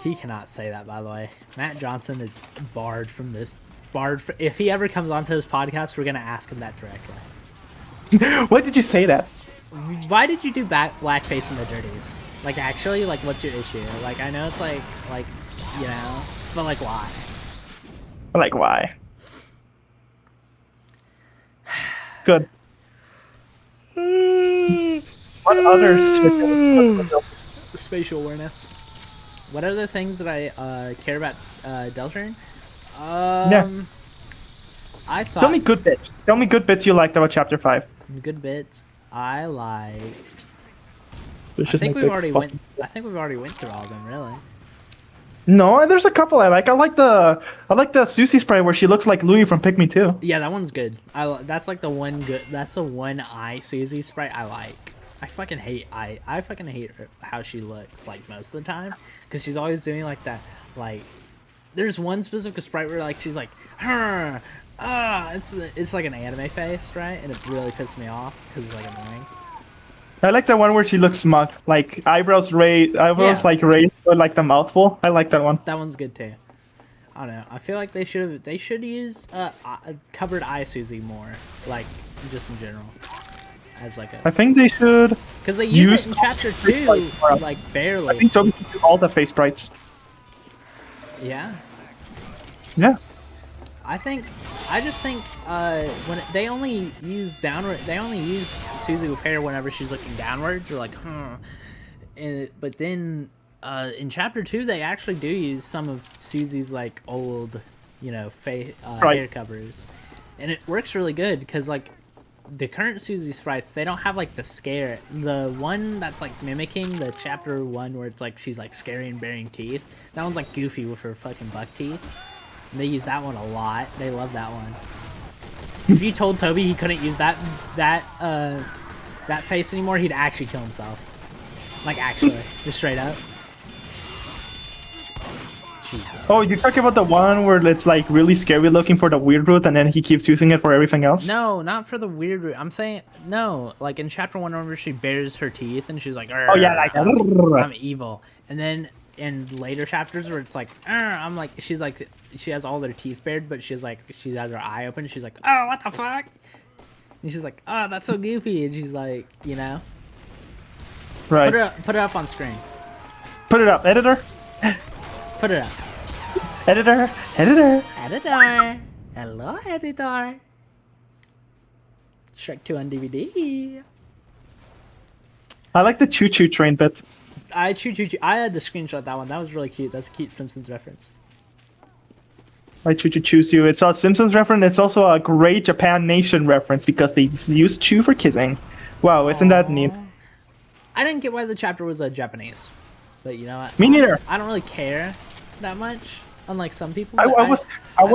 He cannot say that, by the way. Matt Johnson is barred from this. If he ever comes onto this podcast, we're gonna ask him that directly. Why did you say that? Why did you do blackface in the Dirties? Like, actually, like, what's your issue? Like, I know it's like, you know, but like, why? Like, why? Good. What other switches? Spatial awareness. What other things that I care about Deltarune? Yeah. I thought Tell me good bits. Tell me good bits you liked about Chapter 5. good bits. I liked. Let's I just think make we've it already fucking- went through all of them, really. No, there's a couple I like. I like the Susie sprite where she looks like Louis from Pick Me 2. Yeah, that one's good. That's like the one good. That's the one eye Susie sprite I like. I fucking hate how she looks like most of the time because she's always doing like that. Like, there's one specific sprite where like she's like, it's like an anime face, right? And it really pisses me off because it's like annoying. I like the one where she looks smug, like eyebrows raised, Yeah. like raised, but like the mouthful. I like that one. That one's good too. I don't know. I feel like they should use covered eye Susie more, like just in general, as like I a think they should. because they use use it in chapter face 2, sprites. like I barely. think Toby should do all the face sprites. Yeah. Yeah. I just think when they only use Susie with hair whenever she's looking downwards or like but then in chapter 2 they actually do use some of Susie's like old Right. hair covers, and it works really good because like the current Susie sprites, they don't have like the one that's like mimicking the chapter 1 where it's like she's like scary and baring teeth. That one's like Goofy with her fucking buck teeth. And they use that one a lot. They love that one. If you told Toby he couldn't use that face anymore, he'd actually kill himself. Like actually, just straight up. Jesus. Oh, you're talking about the one where it's like really scary looking for the weird root, and then he keeps using it for everything else. No, not for the weird root. I'm saying no. Like in chapter 1, whenever she bares her teeth and she's like, Oh yeah, like I'm evil. And then in later chapters where it's like, I'm like, she has all their teeth bared, but she has her eye open. She's like, oh, what the fuck? And she's like, oh, that's so goofy. And she's like, right. put it up on screen. Put it up, editor. Put it up. Editor. Editor. Hello, editor. Shrek 2 on DVD. I like the choo choo train bit. I had to screenshot that one. That was really cute. That's a cute Simpsons reference. I choo choo choose you. It's a Simpsons reference. It's also a great Japan Nation reference because they use chew for kissing. Wow, isn't that neat? I didn't get why the chapter was Japanese, but you know what? Me neither. I don't really care that much, unlike some people. I but was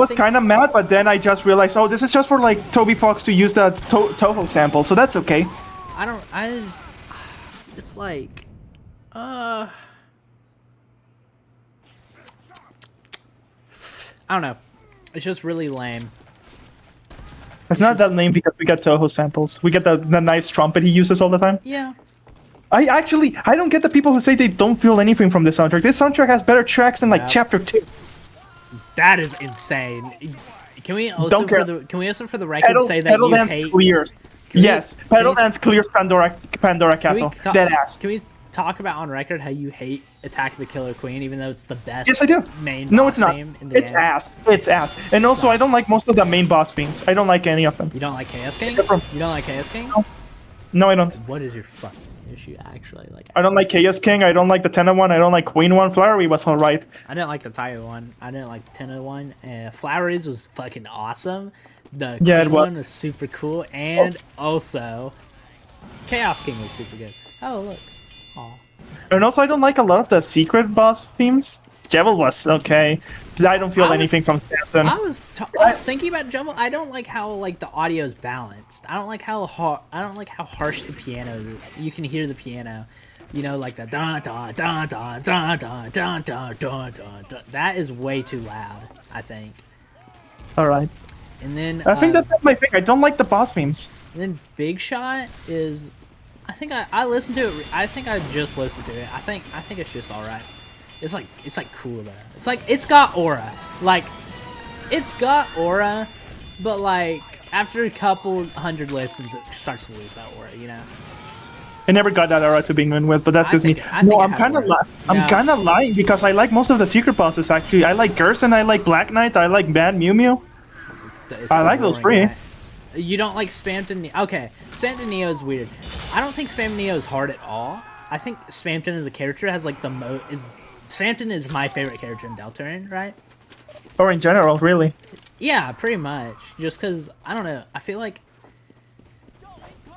think- kind of mad, but then I just realized, oh, this is just for like Toby Fox to use that Toho sample, so that's okay. It's like, I don't know. It's just really lame. It's not that lame because we get Toho samples. We get the nice trumpet he uses all the time. Yeah. I don't get the people who say they don't feel anything from this soundtrack. This soundtrack has better tracks than like Yeah. Chapter 2. That is insane. Can we also Don't care. for the record say that you Pedal Dance hate? clears. Can we- Yes, can Pedal we- Dance clears Pandora Castle. Dead ass. Can we talk about on record how you hate Attack of the Killer Queen, even though it's the best? Yes, I do. Main No, boss it's not. theme in the It's game? ass. It's ass. And also, I don't like most of the main boss themes. I don't like any of them. You don't like Chaos King? Except for- You don't like Chaos King? No, I don't. What is your fucking issue, actually? Like, I don't like Chaos King. I don't like the Tenna one. I don't like Queen one. Flowery was alright. I didn't like the Tayo one. I didn't like the Tenna one. Floweries was fucking awesome. The Yeah, it Queen was. one was super cool, and also Chaos King was super good. Oh look, oh And also, I don't like a lot of the secret boss themes. Jebel was okay. I don't feel I would- anything from Stanton. I was thinking about Jumble. I don't like how like the audio is balanced. I don't like how harsh the piano is. You can hear the piano. Like the da da da da da da da da da da. That is way too loud, I think. Alright. And then I think that's not my thing. I don't like the boss themes. and then Big Shot is. I think I listened to it. I think I just listened to it. I think it's just all right. It's like cool though. It's like it's got aura. Like it's got aura, but like after a couple hundred listens, it starts to lose that aura. I never got that aura to begin with, but that's I just me. think- I think No, it I'm has kind of aura. I'm No. kind of lying because I like most of the secret bosses actually. I like Gerson, I like Black Knight, I like Bad Mew Mew. It's I the like those boring three. You don't like Spamton Neo? Okay, Spamton Neo is weird. I don't think Spamton Neo is hard at all. I think Spamton as a character has like the Spamton is my favorite character in Deltarune, right? Or in general, really. Yeah, pretty much. Just because, I don't know, I feel like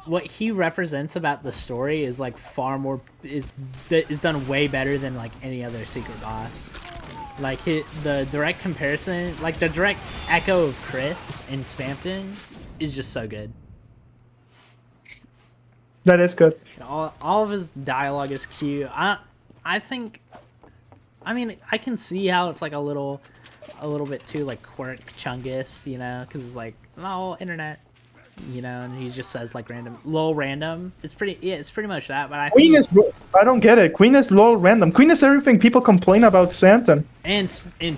what he represents about the story is like far more, is done way better than like any other secret boss. Like the direct comparison, like the direct echo of Chris in Spamton is just so good. That is good. All of his dialogue is cute. I think, I mean, I can see how it's like a little bit too like quirk chungus, you know, because it's like oh internet, you know, and he just says like random. It's pretty much that. But I Queen think is, I don't get it. Queen is lol random. Queen is everything people complain about Santon. and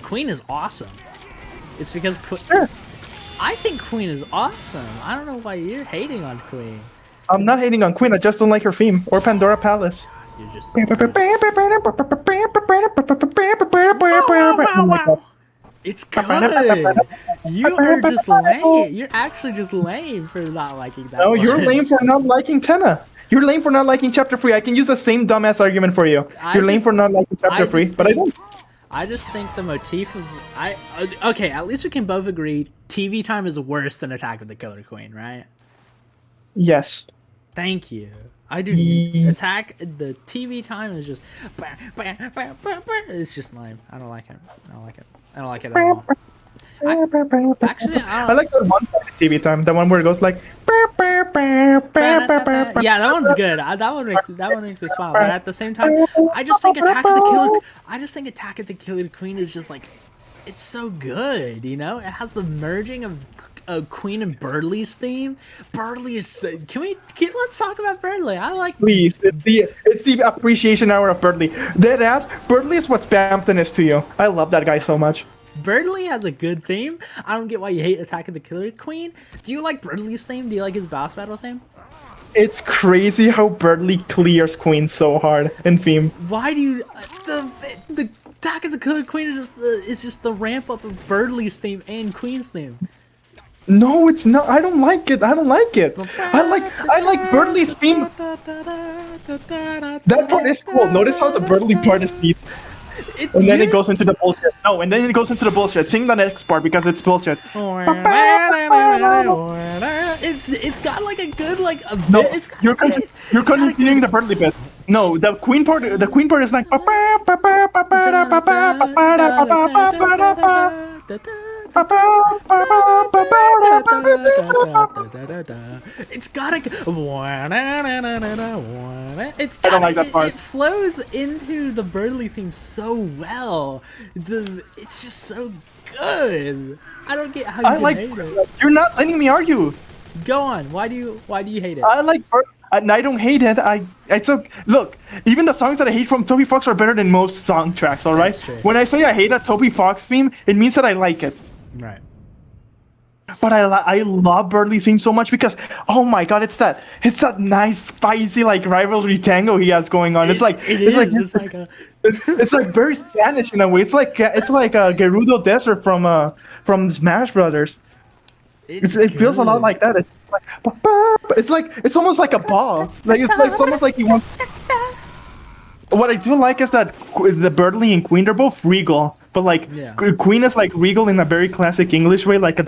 Queen is awesome. It's because Sure. I think Queen is awesome. I don't know why you're hating on Queen. I'm not hating on Queen. I just don't like her theme or Pandora Palace. You're just it's good. You are just lame. You're actually just lame for not liking that. No, one. you're lame for not liking Tenna. You're lame for not liking Chapter 3. I can use the same dumbass argument for you. You're lame for not liking Chapter 3, but I don't. I just think the motif of okay. At least we can both agree TV time is worse than Attack of the Killer Queen, right? Yes. Thank you. I do. Attack the TV time is just. It's just lame. I don't like it. I don't like it. I don't like it at all. Actually, I like the one TV time, the one where it goes like. Yeah, that one's good. That one makes it fun. But at the same time, I just think Attack of the Killer Queen is just like, it's so good. You know, it has the merging of Queen and Birdley's theme. Birdley is so, let's talk about Birdley. I like. Please, it's the appreciation hour of Birdley. That ass, Birdley is what Spamton is to you. I love that guy so much. Birdley has a good theme. I don't get why you hate Attack of the Killer Queen. Do you like Birdley's theme? Do you like his boss battle theme? It's crazy how Birdley clears Queen so hard in theme. Why do you the Attack of the Killer Queen is just the ramp up of Birdley's theme and Queen's theme? No, it's not. I don't like it. I don't like it. I like Birdley's theme. That part is cool. Notice how the Birdley part is neat. And then it goes into the bullshit. No, and then it goes into the bullshit. Sing the next part because it's bullshit. It's got like a good like a No, bit. you're continuing the Birdley bit. No, the Queen part is like. It's got a. It's got. I don't like that part. It flows into the Birdley theme so well. It's just so good. I don't get how you hate it. You're not letting me argue. Go on. Why do you hate it? I like and I don't hate it. Look, even the songs that I hate from Toby Fox are better than most soundtracks. All right. That's true. When I say I hate a Toby Fox theme, it means that I like it. Right. But I love Birdley's theme so much because it's that nice spicy like rivalry tango he has going on. It's like very Spanish in a way. It's like Gerudo Desert from Smash Brothers. It feels a lot like that. It's almost like a ball. It's almost like you want. What I do like is that the Birdley and Queen, they're both regal. But like Queen is like regal in a very classic English way, like with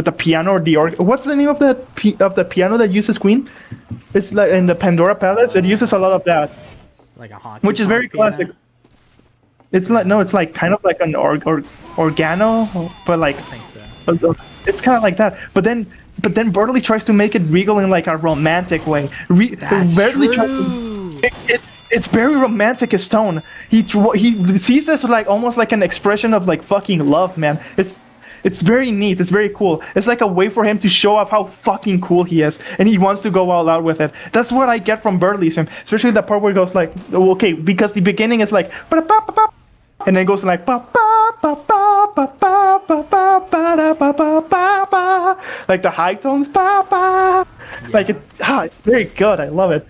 the piano or the organ. What's the name of the piano that uses Queen? It's like in the Pandora Palace. It uses a lot of that, Like a hockey. which is very classic. It's like kind of like an organo, but like I think so. it's kind of like that. But then Birdley tries to make it regal in like a romantic way. That's true. It's very romantic, his tone. He sees this like almost like an expression of like fucking love, man. It's very neat. It's very cool. It's like a way for him to show off how fucking cool he is, and he wants to go all out with it. That's what I get from Birdley's film, especially the part where it goes like, okay, because the beginning is like, and then it goes like, like the high tones, like it's very good. I love it.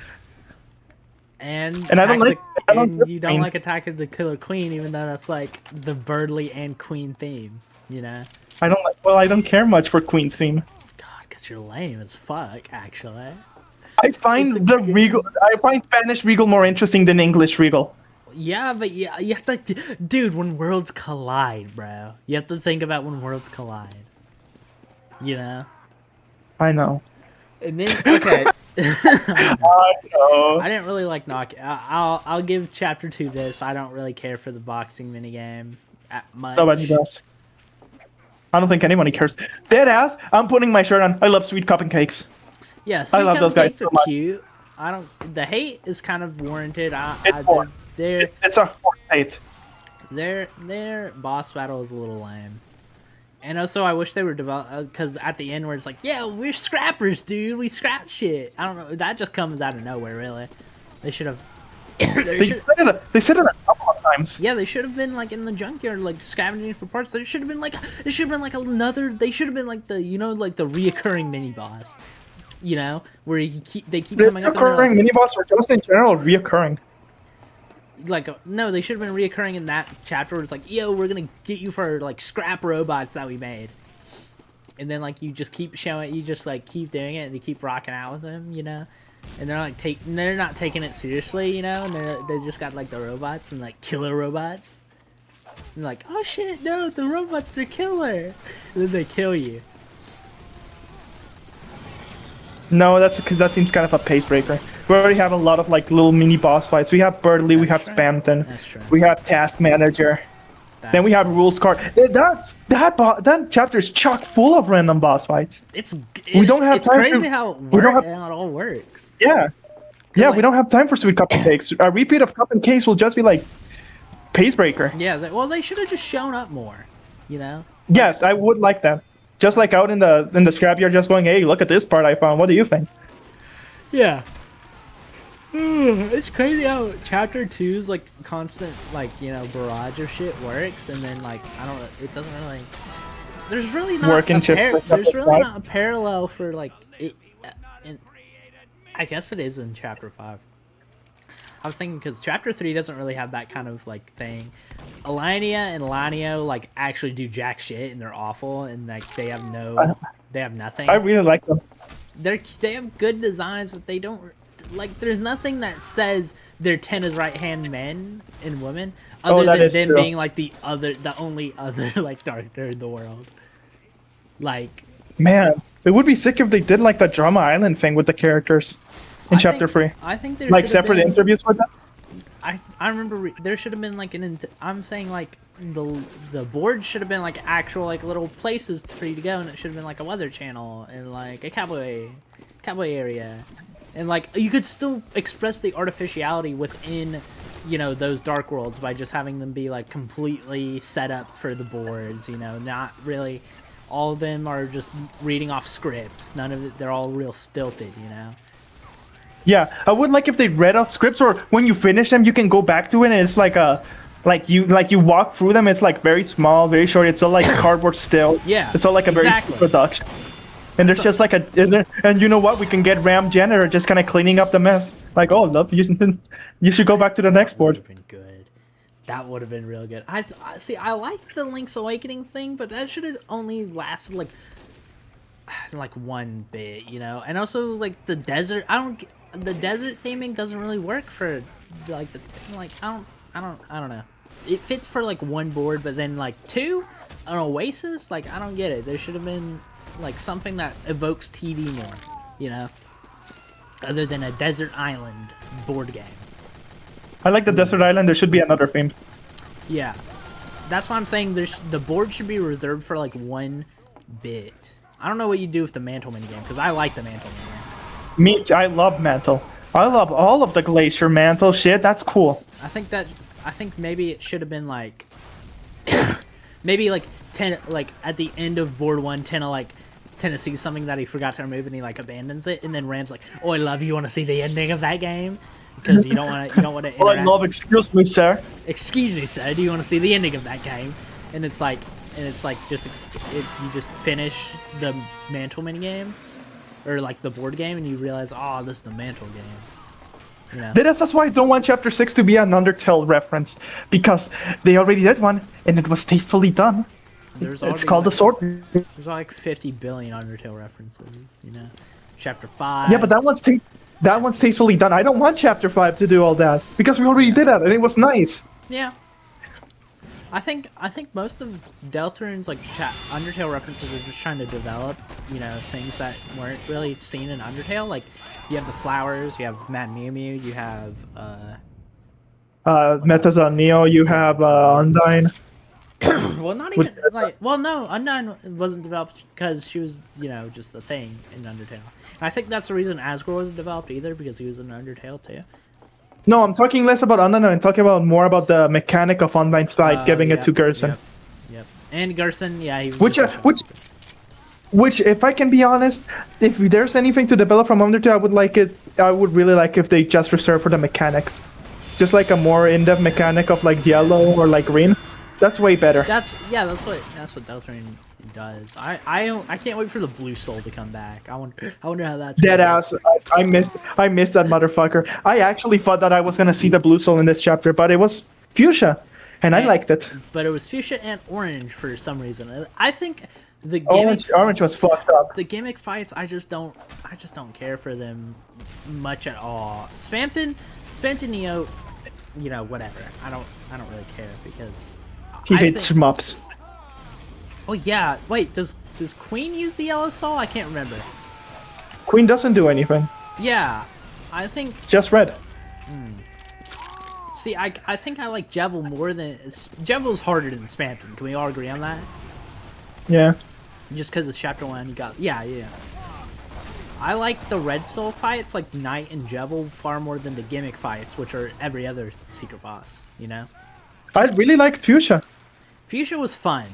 And I don't like. You don't like Attack of the Killer Queen, even though that's like the Birdley and Queen theme, you know? I don't care much for Queen's theme. God, because you're lame as fuck, actually. I find I find Spanish Regal more interesting than English Regal. Yeah, but yeah, you have to, dude. When worlds collide, bro, you have to think about when worlds collide. You know. I know. And then okay. I know. I didn't really like knock. I'll give chapter 2 this. I don't really care for the boxing minigame much. Nobody does. I don't think anyone cares. Deadass, I'm putting my shirt on. I love sweet cup and cakes. Yeah, sweet love those guys cupcakes so are much. cute. I don't. The hate is kind of warranted. It's our fourth hate. Their boss battle is a little lame. And also, I wish they were developed because at the end where it's like, yeah, we're scrappers, dude. We scrap shit. I don't know. That just comes out of nowhere, really. They should have. They said it a couple of times. Yeah, they should have been like in the junkyard, like scavenging for parts. There should have been like another. They should have been like the like the reoccurring mini boss. You know, where they keep coming up. Reoccurring like, mini boss or just in general reoccurring. No, they should have been reoccurring in that chapter where it's like, yo, we're gonna get you for like scrap robots that we made, and then like you just keep showing, you just like keep doing it, and you keep rocking out with them, you know, and they're not taking it seriously, you know, and they just got like the robots and like killer robots, and like, oh shit, no, the robots are killer, and then they kill you. No, that's because that seems kind of a pace breaker. We already have a lot of like little mini boss fights. We have Birdly, we have Spamton, we have Task Manager, then we have Rules Card. That chapter is chock full of random boss fights. We don't have it's time crazy to- how we don't have- how it all works. Yeah, like- we don't have time for sweet cup and cakes. A repeat of cup and cakes will just be like pace breaker. Yeah, they should have just shown up more, you know. Yes, I would like that. Just like out in the scrapyard, just going, hey, look at this part I found. What do you think? Yeah. It's crazy how chapter 2's like constant like, you know, barrage of shit works, and then like I don't know, it doesn't really. There's really not Working there's really not a parallel for like it. I guess it is in chapter 5. I was thinking because chapter 3 doesn't really have that kind of like thing. Alania and Lanio like actually do jack shit and they're awful and like they have nothing. I really like them. They have good designs, but they don't like. There's nothing that says they're Tenna's right hand men and women, other than them true. being like the only other like Doctor in the world. Like, Man, it would be sick if they did like the Drama Island thing with the characters in chapter 3. I think there Like should have separate been, interviews with them. I remember there should have been like I'm saying like the board should have been like actual like little places for you to go, and it should have been like a weather channel and like a cowboy area, and like you could still express the artificiality within, you know, those dark worlds by just having them be like completely set up for the boards, you know, not really all of them are just reading off scripts, none of it, they're all real stilted, you know. Yeah, I would like if they read off scripts, or when you finish them, you can go back to it, and it's like you walk through them. It's like very small, very short. It's all like cardboard still. Yeah, it's all like a exactly. very production. And there's just like and you know what? We can get Ram Janitor just kind of cleaning up the mess. Like, oh, love, you should go back to the next board. That would have been good. That would have been real good. I see. I like the Link's Awakening thing, but that should have only lasted like one bit, you know. And also like the desert. The desert theming doesn't really work for like I don't know. It fits for like one board, but then like two, an oasis, like I don't get it. There should have been like something that evokes TV more, you know, other than a desert island board game. I like the Desert Island. There should be another theme. Yeah, that's why I'm saying the board should be reserved for like one bit. I don't know what you do with the mantle minigame because I like the mantle minigame. I love Mantle. I love all of the Glacier Mantle shit. That's cool. I think maybe it should have been like maybe like at the end of board 1, Tenna sees something that he forgot to remove and he like abandons it, and then Ram's like, "Oh, I love you. Want to see the ending of that game?" Because you don't want to interact. Oh, I love. Excuse me, sir. Excuse me, sir. Do you want to see the ending of that game? And it's like just you just finish the mantle minigame. Or like the board game, and you realize, oh, this is the mantle game. You know? That's why I don't want Chapter 6 to be an Undertale reference, because they already did one, and it was tastefully done. It's called the sword. There's like 50 billion Undertale references, you know. Chapter 5. Yeah, but that one's tastefully done. I don't want Chapter 5 to do all that because we already did that and it was nice. Yeah. I think most of Deltarune's like Undertale references are just trying to develop, you know, things that weren't really seen in Undertale. Like you have the flowers, you have Mad Mew Mew, you have Metazon Neo, you have Undyne. well, not even like no, Undyne wasn't developed because she was, you know, just the thing in Undertale. And I think that's the reason Asgore wasn't developed either, because he was in Undertale too. No, I'm talking less about Undyne. I'm talking about more about the mechanic of Undyne's fight, giving it to Gerson. Yep. And Gerson, yeah, he was. Which, if I can be honest, if there's anything to develop from Undertale, I would really like if they just reserve for the mechanics, just like a more in-depth mechanic of like yellow or like green. That's way better. That's what Deltarune does. I can't wait for the blue soul to come back. I wonder how that's dead ass. I missed that motherfucker. I actually thought that I was gonna see the blue soul in this chapter, but it was fuchsia, and I liked it. But it was fuchsia and orange for some reason. I think the gimmick orange was fucked up. The gimmick fights, I just don't care for them much at all. Spamton Neo, you know, whatever. I don't really care because he hates shmups. Oh yeah, wait, does Queen use the yellow soul? I can't remember. Queen doesn't do anything. Yeah, I think just red. See, I think I like Jevil more than Jevil's harder than Spamton. Can we all agree on that? Yeah. Just because it's chapter 1, you got yeah. I like the red soul fights, like Knight and Jevil, far more than the gimmick fights, which are every other secret boss. You know. I really liked fuchsia. Fuchsia was fun,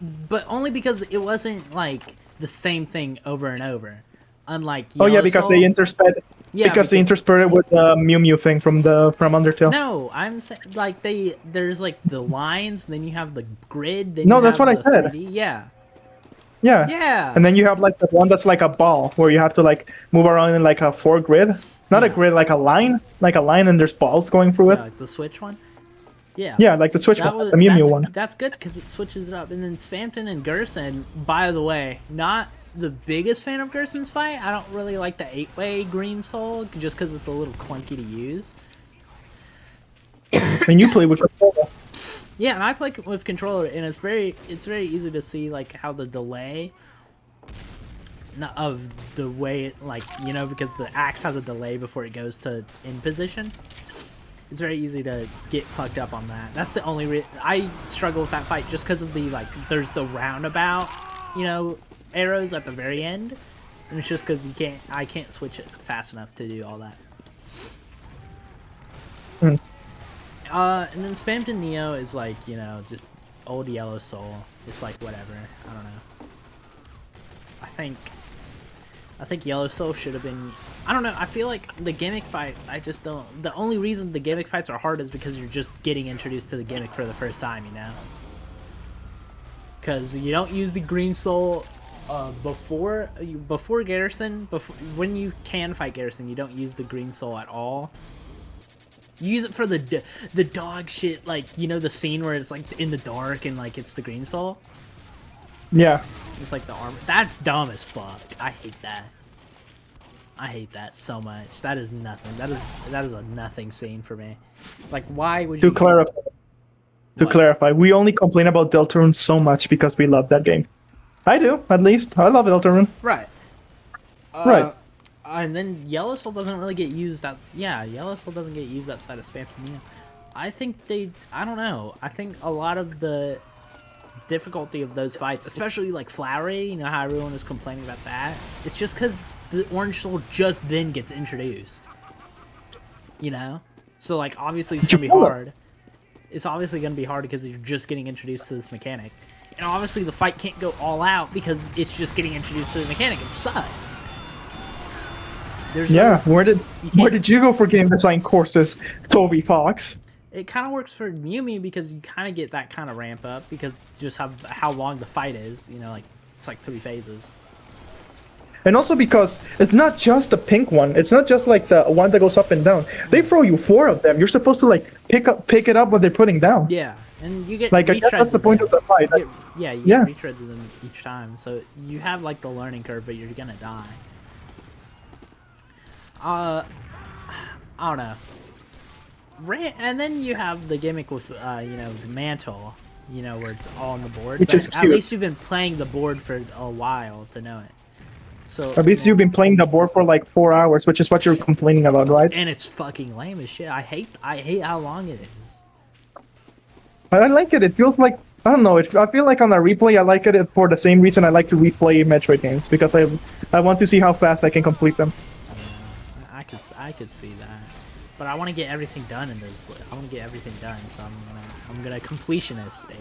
but only because it wasn't like the same thing over and over. Unlike Yellow because Soul, they intersped. Yeah, because they interspersed with the Mew Mew thing from Undertale. No, I'm saying like there's like the lines, then you have the grid. Then no, that's what I said. 3D. Yeah. Yeah. And then you have like the one that's like a ball where you have to like move around in like a 4 grid. Not a grid, like a line, and there's balls going through it. Like the Switch one. Yeah. Yeah, like the Switch one, the Mew Mew one. That's good because it switches it up. And then Spamton and Gerson, by the way, not the biggest fan of Gerson's fight. I don't really like the 8-way green soul just because it's a little clunky to use. And you play with controller. Yeah, and I play with controller, and it's very easy to see like how the delay of the way it, like, you know, because the axe has a delay before it goes to its in position. It's very easy to get fucked up on that. That's the only reason I struggle with that fight, just because of the like there's the roundabout, you know, arrows at the very end, and it's just because I can't switch it fast enough to do all that. And then Spamton Neo is like, you know, just old Yellow Soul. It's like whatever. I don't know. I think Yellow Soul should have been. I don't know. I feel like the gimmick fights. I just don't. The only reason the gimmick fights are hard is because you're just getting introduced to the gimmick for the first time, you know. Because you don't use the Green Soul before Garrison. When you can fight Garrison, you don't use the Green Soul at all. You use it for the dog shit, like, you know, the scene where it's like in the dark and like it's the Green Soul. Yeah. It's like the armor. That's dumb as fuck. I hate that. I hate that so much. That is nothing. That is a nothing scene for me. Like, why would you? To clarify, we only complain about Deltarune so much because we love that game. I do, at least. I love Deltarune. Right. Right. And then Yellow Soul doesn't really get used. Yellow Soul doesn't get used outside of Spamton Neo. I think I don't know. I think a lot of the difficulty of those fights, especially like Flowery, you know how everyone is complaining about that, it's just because the Orange Soul just then gets introduced. You know? So like obviously it's gonna be hard. It's obviously gonna be hard because you're just getting introduced to this mechanic. And obviously the fight can't go all out because it's just getting introduced to the mechanic. It sucks. Where did you go for game design courses, Toby Fox? It kind of works for Mew Mew because you kind of get that kind of ramp up because just how long the fight is, you know, like it's like 3 phases. And also because it's not just the pink one. It's not just like the one that goes up and down. They throw you 4 of them. You're supposed to like pick it up what they're putting down. Yeah, And you get Like, I guess retreads that's the point of the fight. You get Yeah. retreads of them each time, so you have like the learning curve, but you're gonna die. I don't know. And then you have the gimmick with you know, the mantle, you know, where it's all on the board. Which But is at cute. least you've been playing the board for a while to know it. So At least you've been playing the board for like 4 hours, which is what you're complaining about, right? and it's fucking lame as shit. I hate how long it is. I like it. It feels like, I don't know. I feel like on a replay, I like it for the same reason I like to replay Metroid games, because I want to see how fast I can complete them. I could see that, but I want to get everything done in those. I want to get everything done, so I'm gonna completionist it.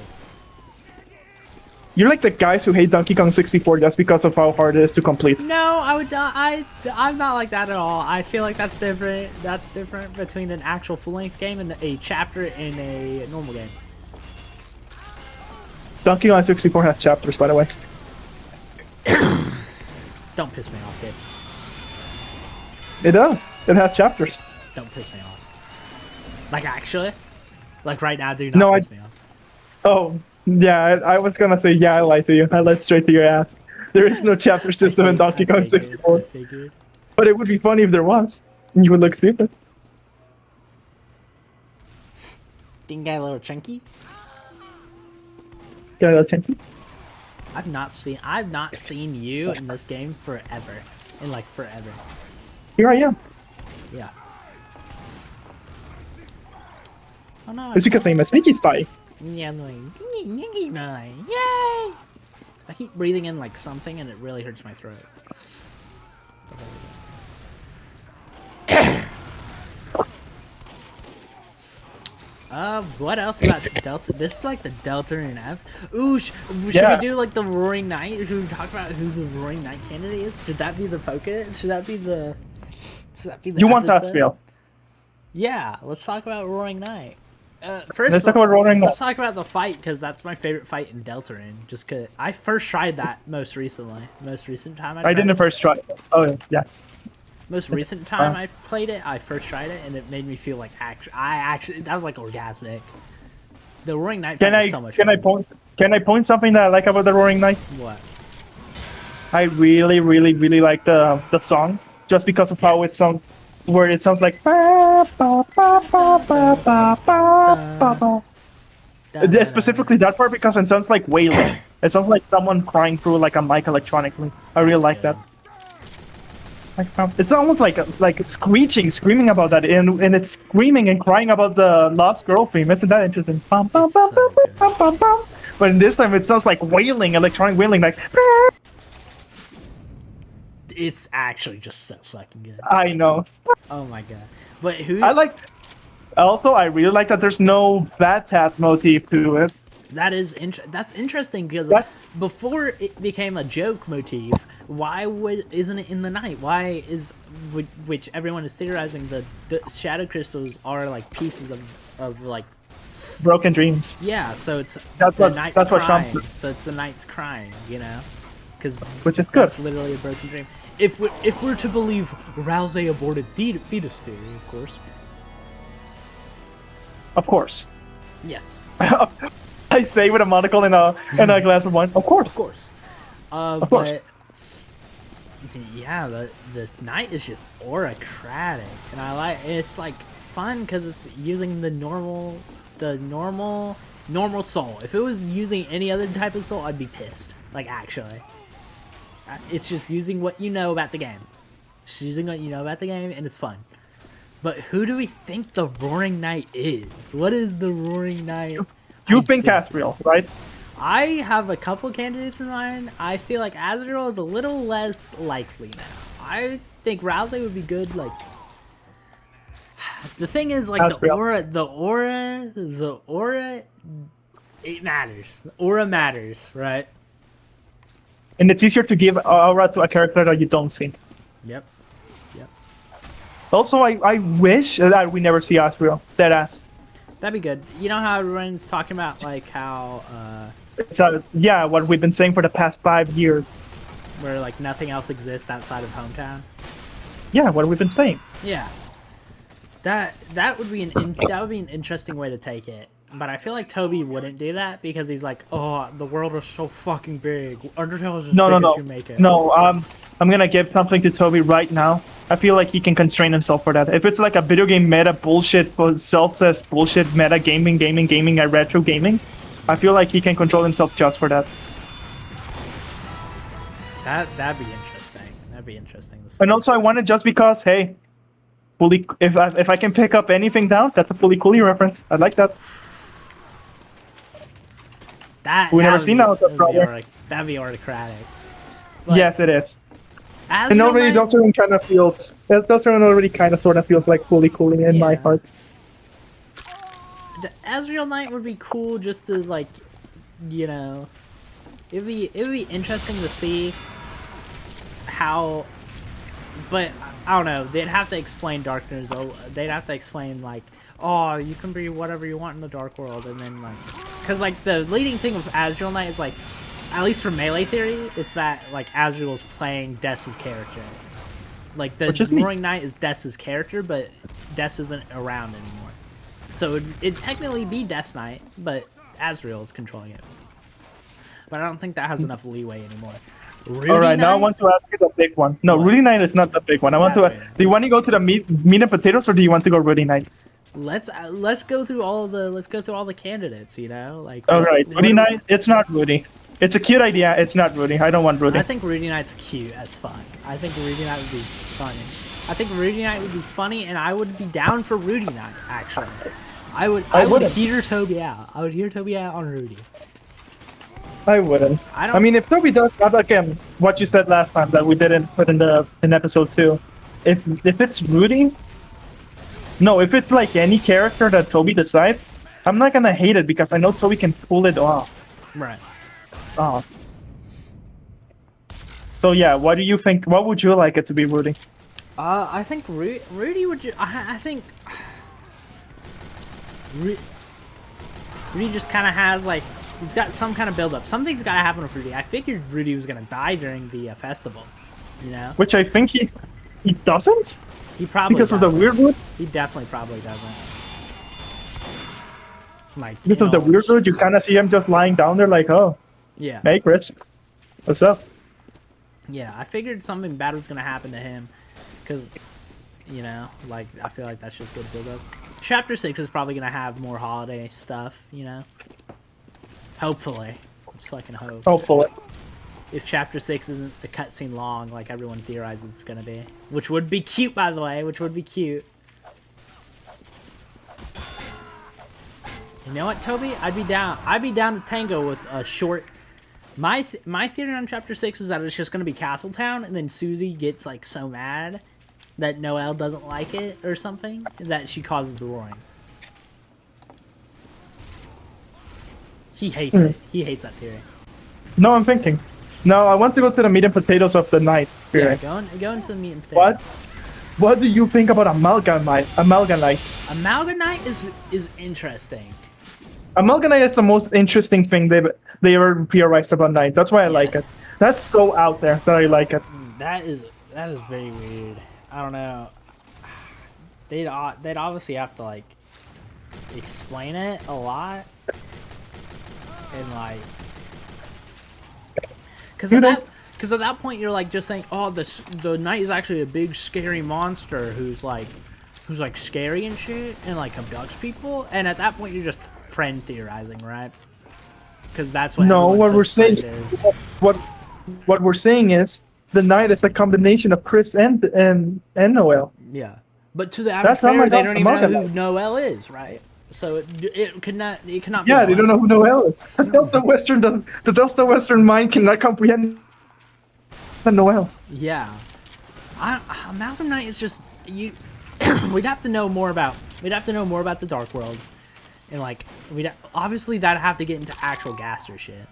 You're like the guys who hate Donkey Kong 64 just because of how hard it is to complete. No, I would not. I'm not like that at all. I feel like that's different. That's different between an actual full-length game and a chapter in a normal game. Donkey Kong 64 has chapters, by the way. Don't piss me off, kid. It does. It has chapters. Don't piss me off. Like actually, like right now, do not No, piss me off. Oh, yeah, I was gonna say, yeah, I lied to you. I lied straight to your ass. There is no chapter system in Donkey Kong 64. But it would be funny if there was. And you would look stupid. Didn't get a little chunky. Yeah, that's chunky. I've not seen you in this game forever. In like forever. Here I am. Yeah. Oh no. It's because I'm a sneaky spy. Yeah, I'm like, yay! I keep breathing in like something and it really hurts my throat. What else about Delta? This is like the Deltarune F. Ooh, should Yeah. we do like the Roaring Knight? Should we talk about who the Roaring Knight candidate is? Should that be the focus? Should that be the You want that episode? spiel? Yeah, let's talk about Roaring Knight. First, Let's talk about Roaring let's Knight. talk about the fight because that's my favorite fight in Deltarune. Just cause I first tried that most recently. Most recent time I didn't first try. Oh, yeah. Most recent time I played it, I first tried it, and it made me feel like that was like orgasmic. The Roaring Knight fight is so much fun. Can I point something that I like about the Roaring Knight? What? I really, really, really like the song, just because of how Yes. it sounds, where it sounds like. Ba, ba, ba, ba, ba, ba, ba, ba. Specifically that part, because it sounds like wailing. It sounds like someone crying through like a mic electronically. I really like good. that. Like, it's almost like screaming about that, and it's screaming and crying about the lost girl theme. Isn't that interesting? Bum, bum, It's bum, so bum, good. bum, bum, bum. But in this time, it sounds like wailing, electronic wailing, like. It's actually just so fucking good. I know. Oh my god! But who? I like. Also, I really like that there's no Bat-Tat motif to it. That's interesting because That- before it became a joke motif, isn't it in the night? Why is which everyone is theorizing the shadow crystals are like pieces of like Broken dreams. yeah. So it's That's the what- night's that's what crying. Sean said. So it's the night's crying, you know, because Which is good. that's literally a broken dream. If we're to believe Rousey aborted fetus theory, of course. Of course. Yes. I say with a monocle and a glass of wine. Of course. Of course. Of course. But yeah, the night is just auracratic, and it's like fun because it's using the normal soul. If it was using any other type of soul, I'd be pissed. Like actually, it's just using what you know about the game. Just using what you know about the game, and it's fun. But who do we think the Roaring Knight is? What is the Roaring Knight? You think Castriel, right? I have a couple candidates in mind. I feel like Azrael is a little less likely now. I think Rousey would be good. Like the thing is, like Azrael. the aura, it matters. The aura matters, right? And it's easier to give aura to a character that you don't see. Yep. Also, I wish that we never see Asriel. Deadass. That'd be good. You know how everyone's talking about like how It's yeah, what we've been saying for the past 5 years. where like nothing else exists outside of hometown. Yeah, what we've been saying. Yeah, that would be an interesting way to take it. But I feel like Toby wouldn't do that because he's like, oh, the world is so fucking big. Undertale is as big as you make it. No, I'm gonna give something to Toby right now. I feel like he can constrain himself for that. If it's like a video game meta bullshit, self-says bullshit meta gaming, and retro gaming, I feel like he can control himself just for that. That'd be interesting. That'd be interesting to see. And also, I want it just because, hey, fully. If I can pick up anything down, that's a fully coolly reference. I like that. We never seen that with the brother. That'd be autocratic. Yes, it is. And already Deltarune kind of feels. Deltarune already kind of sort of feels like fully cooling in my heart. The Azrael Knight would be cool just to like, you know, it'd be interesting to see how, but I don't know. They'd have to explain Darkness. They'd have to explain like, oh, you can be whatever you want in the Dark World, and then like, because like the leading thing with Azrael Knight is like, at least for melee theory, it's that like Azrael's playing Dess's character. Like the Roaring Knight is Dess's character, but Dess isn't around anymore. So it'd technically be Death Knight, but Azrael is controlling it. But I don't think that has enough leeway anymore. Alright, now I want to ask you the big one. No, Rudy Knight is not the big one. I want to. Do you want to go to the meat and potatoes, or do you want to go Rudy Knight? Let's go through all the candidates. You know, like. All right, Rudy Knight. It's not Rudy. It's a cute idea. It's not Rudy. I don't want Rudy. I think Rudy Knight's cute as fuck. I think Rudy Knight would be funny. I think Rudy Knight would be funny, and I would be down for Rudy Knight. Actually, I would hear Toby out. I would hear Toby out on Rudy. I wouldn't. I mean, if Toby does that again, what you said last time that we didn't put in episode 2, if it's Rudy, no, if it's like any character that Toby decides, I'm not gonna hate it because I know Toby can pull it off. Right. Oh. So yeah, what do you think? What would you like it to be, Rudy? I think Rudy would. I think Rudy just kind of has like. He's got some kind of build-up. Something's got to happen with Rudy. I figured Rudy was going to die during the festival, you know? Which I think he doesn't? He probably because doesn't. of the Weirdwood? He definitely probably doesn't. Like, because of the Weirdwood, you kind of see him just lying down there like, oh. Yeah. Hey, Chris. What's up? Yeah, I figured something bad was going to happen to him. Because, you know, like, I feel like that's just good build-up. Chapter 6 is probably going to have more holiday stuff, you know? Hopefully. Let's fucking hope. Hopefully. If Chapter 6 isn't the cutscene long, like everyone theorizes it's gonna be. Which would be cute, by the way. Which would be cute. You know what, Toby? I'd be down to tango with a short... My theory on Chapter 6 is that it's just gonna be Castletown, and then Susie gets, like, so mad that Noelle doesn't like it or something, that she causes the roaring. He hates it. He hates that theory. No, I'm thinking. No, I want to go to the meat and potatoes of the night. Yeah, go into the meat and potatoes. What do you think about Amalgamite? Amalgamite is interesting. Amalgamite is the most interesting thing they ever theorized about Night. That's why I like it. That's so out there that I like it. That is very weird. I don't know. They'd obviously have to like explain it a lot. And like, because at that point you're like just saying, oh, the knight is actually a big scary monster who's like scary and shit and like abducts people, and at that point you're just friend theorizing, right? Because that's what what we're saying is. What we're saying is the knight is a combination of Chris and Noelle. Yeah, but to the average player, they don't even know who Noelle is, right? So it cannot be. Yeah, they don't know who Noelle is. The Delta Western mind cannot comprehend the Noelle. Yeah, Amalgam Knight is just you. We'd have to know more about the Dark Worlds, and like obviously that'd have to get into actual Gaster shit.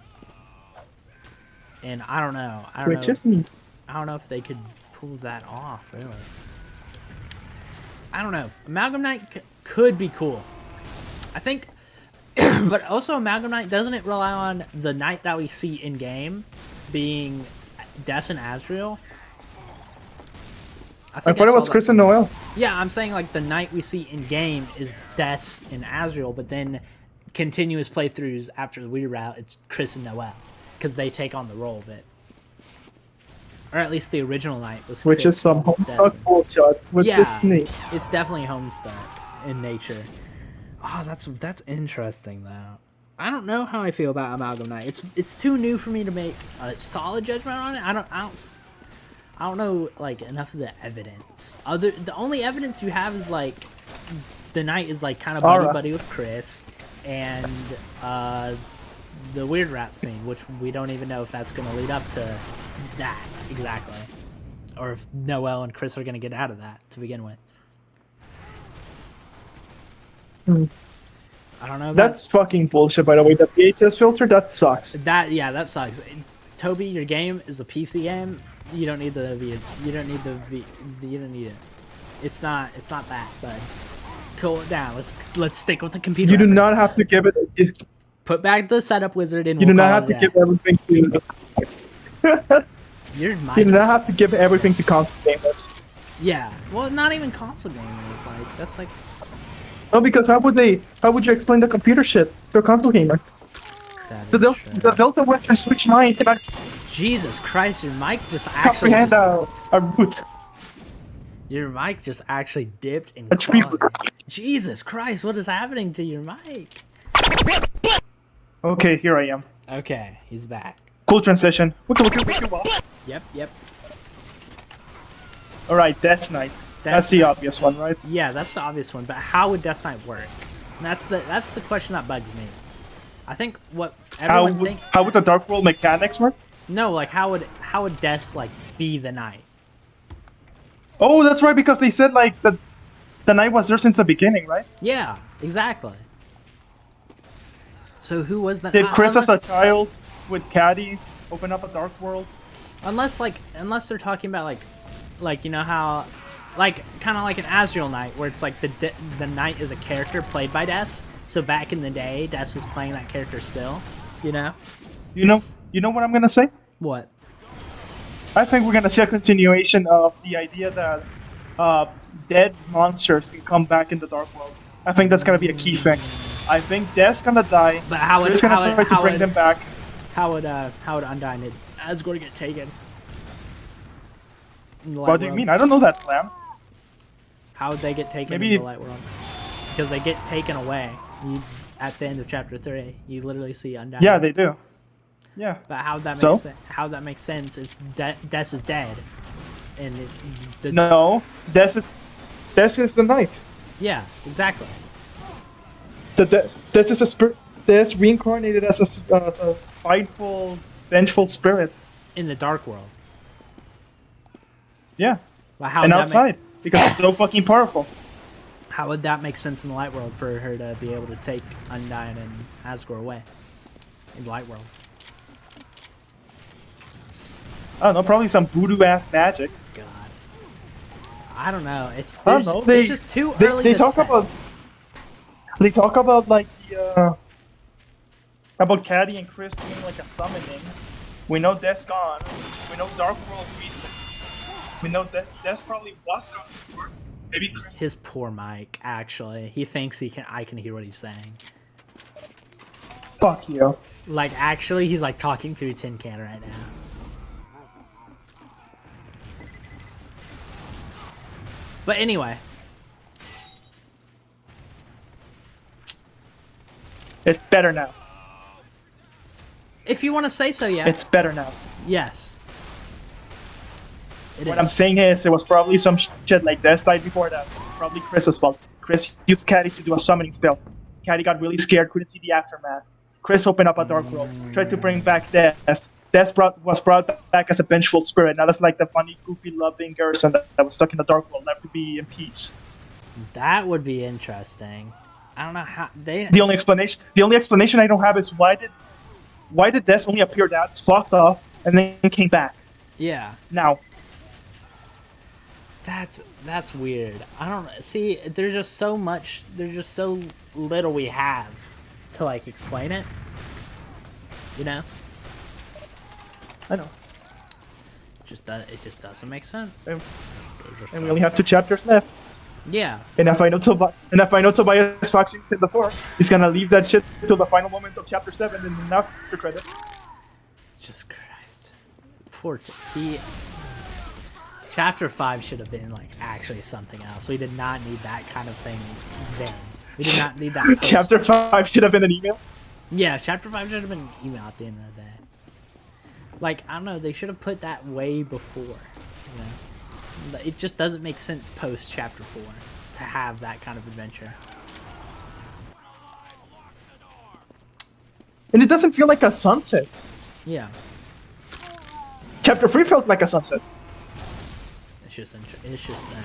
And I don't know. I don't know if they could pull that off. Really, I don't know. Amalgam Knight could be cool. I think, but also Amalgam Knight, doesn't it rely on the knight that we see in game being Des and Azrael? I thought it was Chris and Noelle. Yeah, I'm saying like the knight we see in game is Des and Azrael, but then continuous playthroughs after the Weird Route, it's Chris and Noel, because they take on the role of it. Or at least the original night was Which Chris is some as Homestuck Desmond. bullshit. Which Yeah, is neat. it's definitely Homestuck in nature. Oh, that's interesting though. I don't know how I feel about Amalgam Night. It's too new for me to make a solid judgment on it. I don't know like enough of the evidence. The only evidence you have is like the night is like kind of buddy with Chris, and the Weird Rat scene, which we don't even know if that's going to lead up to that exactly, or if Noel and Chris are going to get out of that to begin with. I don't know. That's fucking bullshit, by the way. The VHS filter, that sucks. That sucks. Toby, your game is a PC game. You don't need you don't need it. It's not that, bud. Cool it down. Let's stick with the computer. You do reference. not have to give it. Put back the setup wizard and You do not have to give everything to. Your mic You do not is- have to give everything to console gamers. Yeah. Well, not even console gamers. Like that's like. No, because how would you explain the computer shit to a console gamer? That The is true. Delta Western Switch mind cannot Jesus Christ, your mic just actually comprehend a root. your mic just actually dipped in A tree quality. Jesus Christ, what is happening to your mic? Okay, here I am. Okay, he's back. Cool transition. Yep. Alright, Death Knight. That's the obvious one, right? Yeah, that's the obvious one. But how would Death Knight work? And that's the question that bugs me. I think what everyone How would the Dark World mechanics work? No, like how would Death like be the knight? Oh, that's right, because they said like the knight was there since the beginning, right? Yeah, exactly. So who was the Did Chris as a child with Caddy open up a Dark World? unless they're talking about like you know how like kind of like an Azrael Knight where it's like the knight is a character played by Des. So back in the day, Des was playing that character still, you know? You know what I'm gonna say? What? I think we're gonna see a continuation of the idea that dead monsters can come back in the Dark World. I think that's gonna be a key thing. I think Death's gonna die. But how would Chris gonna try to bring them back. How would Undyne and Asgore get taken? In the What Light do you World? mean? I don't know that plan. How would they get taken Maybe- in the Light World? Because they get taken away. At the end of chapter 3, you literally see Undyne. Yeah, they do. Yeah. But how that So? makes how that makes sense if Des is dead, and No, Death is the knight. yeah, exactly. Death is a spirit. Death reincarnated as a spiteful, vengeful spirit. In the Dark World. Yeah. But how And would that outside, because it's so fucking powerful. how would that make sense in the Light World for her to be able to take Undyne and Asgore away in the Light World? I don't know, probably some voodoo ass magic. God, I don't know. It's I don't know. it's just too early. They to talk say. about. They talk about like the about Caddy and Chris doing like a summoning. We know Death's gone. We know Dark World recent. We know Death probably was gone before. Maybe Chris. His poor Mike. Actually, he thinks he can. I can hear what he's saying. Fuck you. Like, actually, he's like talking through tin can right now. But anyway, It's better now. if you want to say so, yeah. It's better now. Yes. It What is. I'm saying is, it was probably some shit like Death died before that. Probably Chris's fault. Chris used Caddy to do a summoning spell. Caddy got really scared, couldn't see the aftermath. Chris opened up a Dark World, tried to bring back Death. Death was brought back as a vengeful spirit, not as like the funny, goofy, loving Garrison that was stuck in the Dark World, left to be in peace. That would be interesting. I don't know how they. The only explanation I don't have is why did Death only appear that fucked up and then came back Yeah, now? that's weird. I don't see. There's just so much. There's just so little we have to like explain it. You know. I know. It just doesn't make sense. And we only have 2 chapters left. Yeah. And if I know Tobias Foxington before, he's gonna leave that shit till the final moment of chapter 7 and then after credits. Jesus Christ. Poor he. Chapter 5 should have been like actually something else. We did not need that kind of thing then. We did not need that. Chapter 5 should have been an email. Yeah, chapter 5 should have been an email at the end of the day. Like, I don't know, they should have put that way before, you know? It just doesn't make sense post chapter 4 to have that kind of adventure. And it doesn't feel like a sunset. Yeah. Chapter 3 felt like a sunset. It's just there.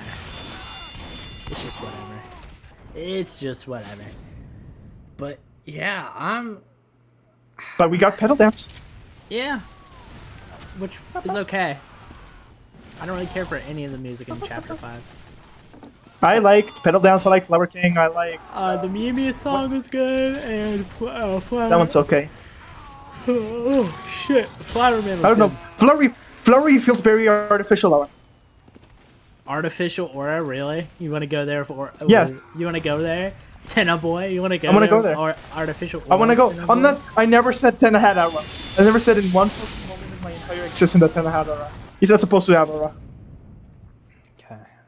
It's just whatever. It's just whatever. But yeah, But we got pedal dance. yeah. Which is okay. I don't really care for any of the music in chapter 5. I liked pedal dance. I like Flower King. I like The Mimi song is good, and Flower. that one's okay. Oh shit, Flower Man was I don't good. know. Flurry feels very artificial. That one. Artificial aura, really? You want to go there for? Yes. You want to go there, Tenna boy? You want to go? I wanna there go there. Or artificial. I want to go. Tenna I'm boy? not. I never said Tenna had aura. I never said in one fucking moment in my entire existence that Tenna had aura. He's not supposed to have aura.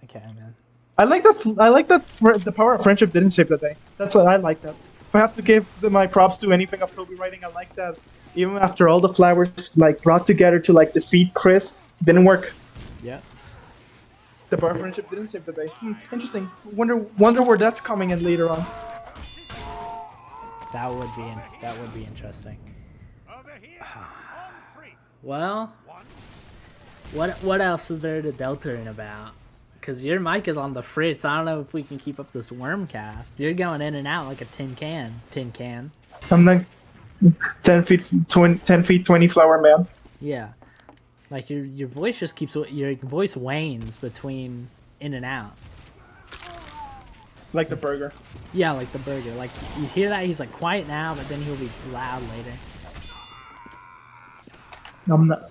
Okay, man. I like that. I like that. The power of friendship didn't save the day. That's what I like that. If I have to give my props to anything of Toby writing, I like that. Even after all the flowers like brought together to like defeat Chris, didn't work. Yeah. The power of friendship didn't save the day. Interesting. Wonder where that's coming in later on. That would be interesting. Well, what else is there to deltarune about? Because your mic is on the fritz. I don't know if we can keep up this WERMKAST. You're going in and out like a tin can. I'm like 10 feet 20 flower man. Yeah. Like your voice just keeps, your voice wanes between in and out. Like the burger. Yeah, like the burger. Like you hear that he's like quiet now, but then he'll be loud later. I'm not.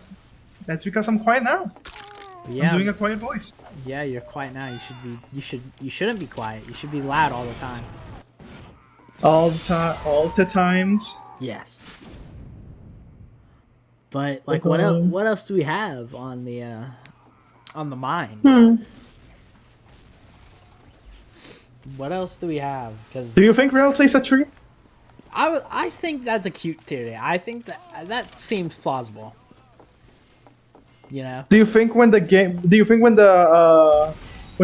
That's because I'm quiet now. Yeah. I'm doing a quiet voice. Yeah, you're quiet now. You shouldn't be quiet. You should be loud all the time. All the times. Yes. But like, what else do we have on the mind? What else do we have? Because Do you think Rail says a tree? I think that's a cute theory. I think that seems plausible. You know? Do you think when when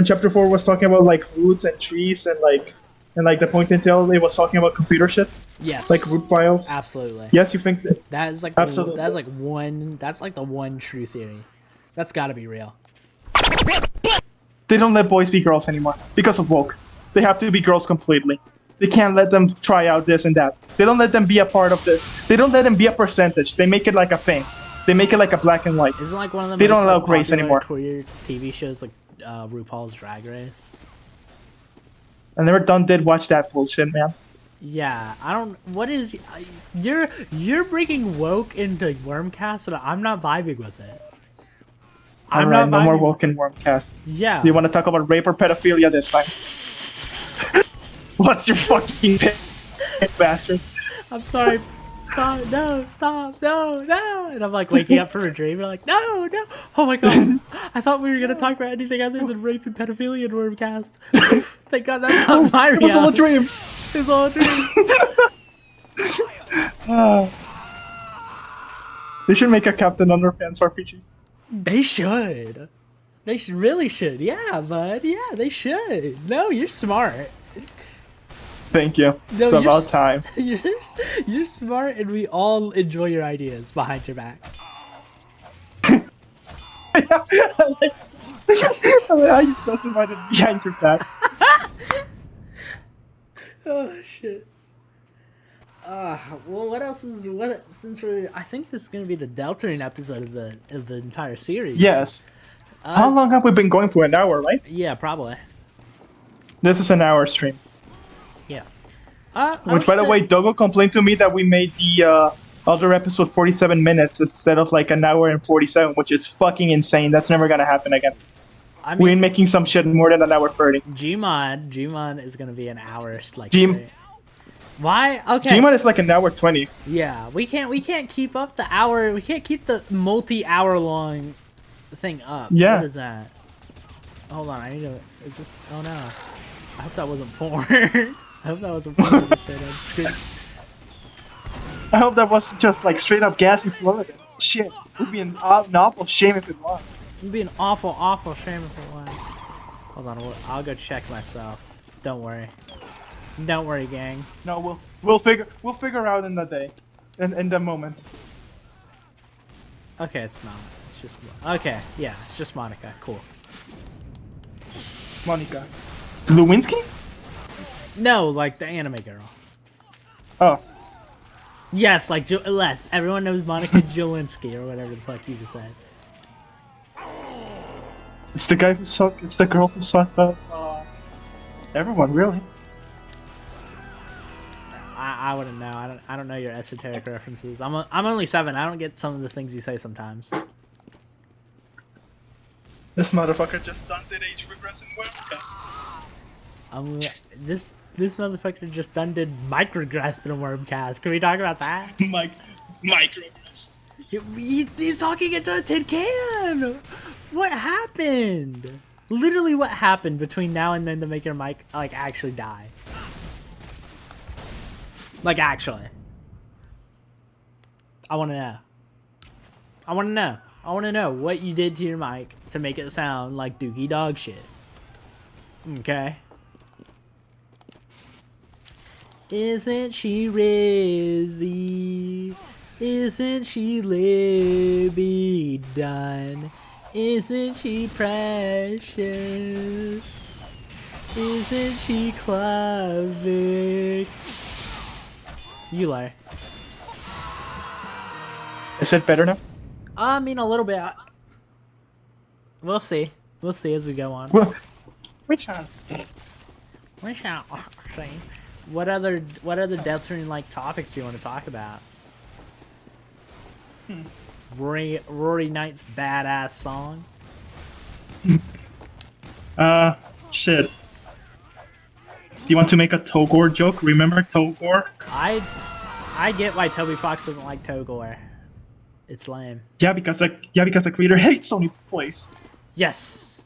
chapter 4 was talking about like roots and trees and like the point and tell, it was talking about computer shit? Yes. Like root files? Absolutely. Yes, you think that? That is like Absolutely. that's like the one true theory. That's got to be real. They don't let boys be girls anymore because of woke. They have to be girls completely. They can't let them try out this and that. They don't let them be a part of this. They don't let them be a percentage. They make it like a thing. They make it like a black and white. Isn't like one of the They most don't allow like, grace popular anymore. queer TV shows like RuPaul's Drag Race? I never did watch that bullshit, man. Yeah, I don't. What is you're bringing woke into WERMKAST, and I'm not vibing with it. I'm Alright, not no more vibing- woke in WERMKAST. Yeah. You want to talk about rape or pedophilia this time? What's your fucking pick, bastard? I'm sorry. Stop! No! Stop! No! No! And I'm like waking up from a dream. And I'm like, no! No! Oh my god! I thought we were gonna talk about anything other than rape and pedophilia in WERMKAST. Thank God that's not my It was all a reality. dream. It was all a dream. They should make a Captain Underpants RPG. They should. Really should. Yeah, bud. Yeah, they should. No, you're smart. Thank you. No, It's you're about s- time. You're smart, and we all enjoy your ideas behind your back. I like how you specified it behind your back. Oh shit. Well, what else is since I think this is gonna be the deltarune episode of the entire series. Yes. How long have we been going for? An hour, right? Yeah, probably. This is an hour stream. Yeah. Which, by the way, Dogo complained to me that we made the other episode 47 minutes instead of like an hour and 47, which is fucking insane. That's never gonna happen again. I We're mean, making some shit more than an hour 30. Gmod is gonna be an hour like Gm- straight. Why? Okay. Gmod is like an hour 20. Yeah, we can't keep up the hour. We can't keep the multi-hour long thing up. Yeah. What is that? Hold on, I need to. Is this? Oh no! I hope that wasn't porn. I hope that wasn't porn. Shit, I'd scream. I hope that wasn't just like straight up gas in Florida. Shit, it would be an awful shame if it was. It'd be an awful, awful shame if it was. Hold on, I'll go check myself. Don't worry. Don't worry, gang. No, we'll figure out in the day, in the moment. Okay, it's not. It's just okay. Yeah, it's just Monica. Cool. Monica, Lewinsky? No, like the anime girl. Oh, Yes, like Les. Everyone knows Monica Lewinsky or whatever the fuck you just said. it's the guy who sucked. It's the girl who sucked up. Everyone, really. I wouldn't know. I don't know your esoteric references. I'm only 7. I don't get some of the things you say sometimes. This motherfucker just done did age regress in WERMKAST. This motherfucker just done did microregress in a WERMKAST. Can we talk about that? Microregress. He's talking into a tin can. What happened? Literally, what happened between now and then to make your mic like actually die? Like actually, I want to know. I want to know. I want to know what you did to your mic to make it sound like dookie dog shit. Okay. Isn't she Rizzy? Isn't she Libby Dunn? Isn't she precious? Isn't she Klavic? You lie. Is it better now? I mean, a little bit. We'll see. We'll see as we go on. Well, which one? We shall see. What other Deltarune like topics do you want to talk about? Rory Knight's badass song. Shit. Do you want to make a Togor joke? Remember Togor? I get why Toby Fox doesn't like Togor. It's lame. Yeah, because the creator hates Oni plays. Yes.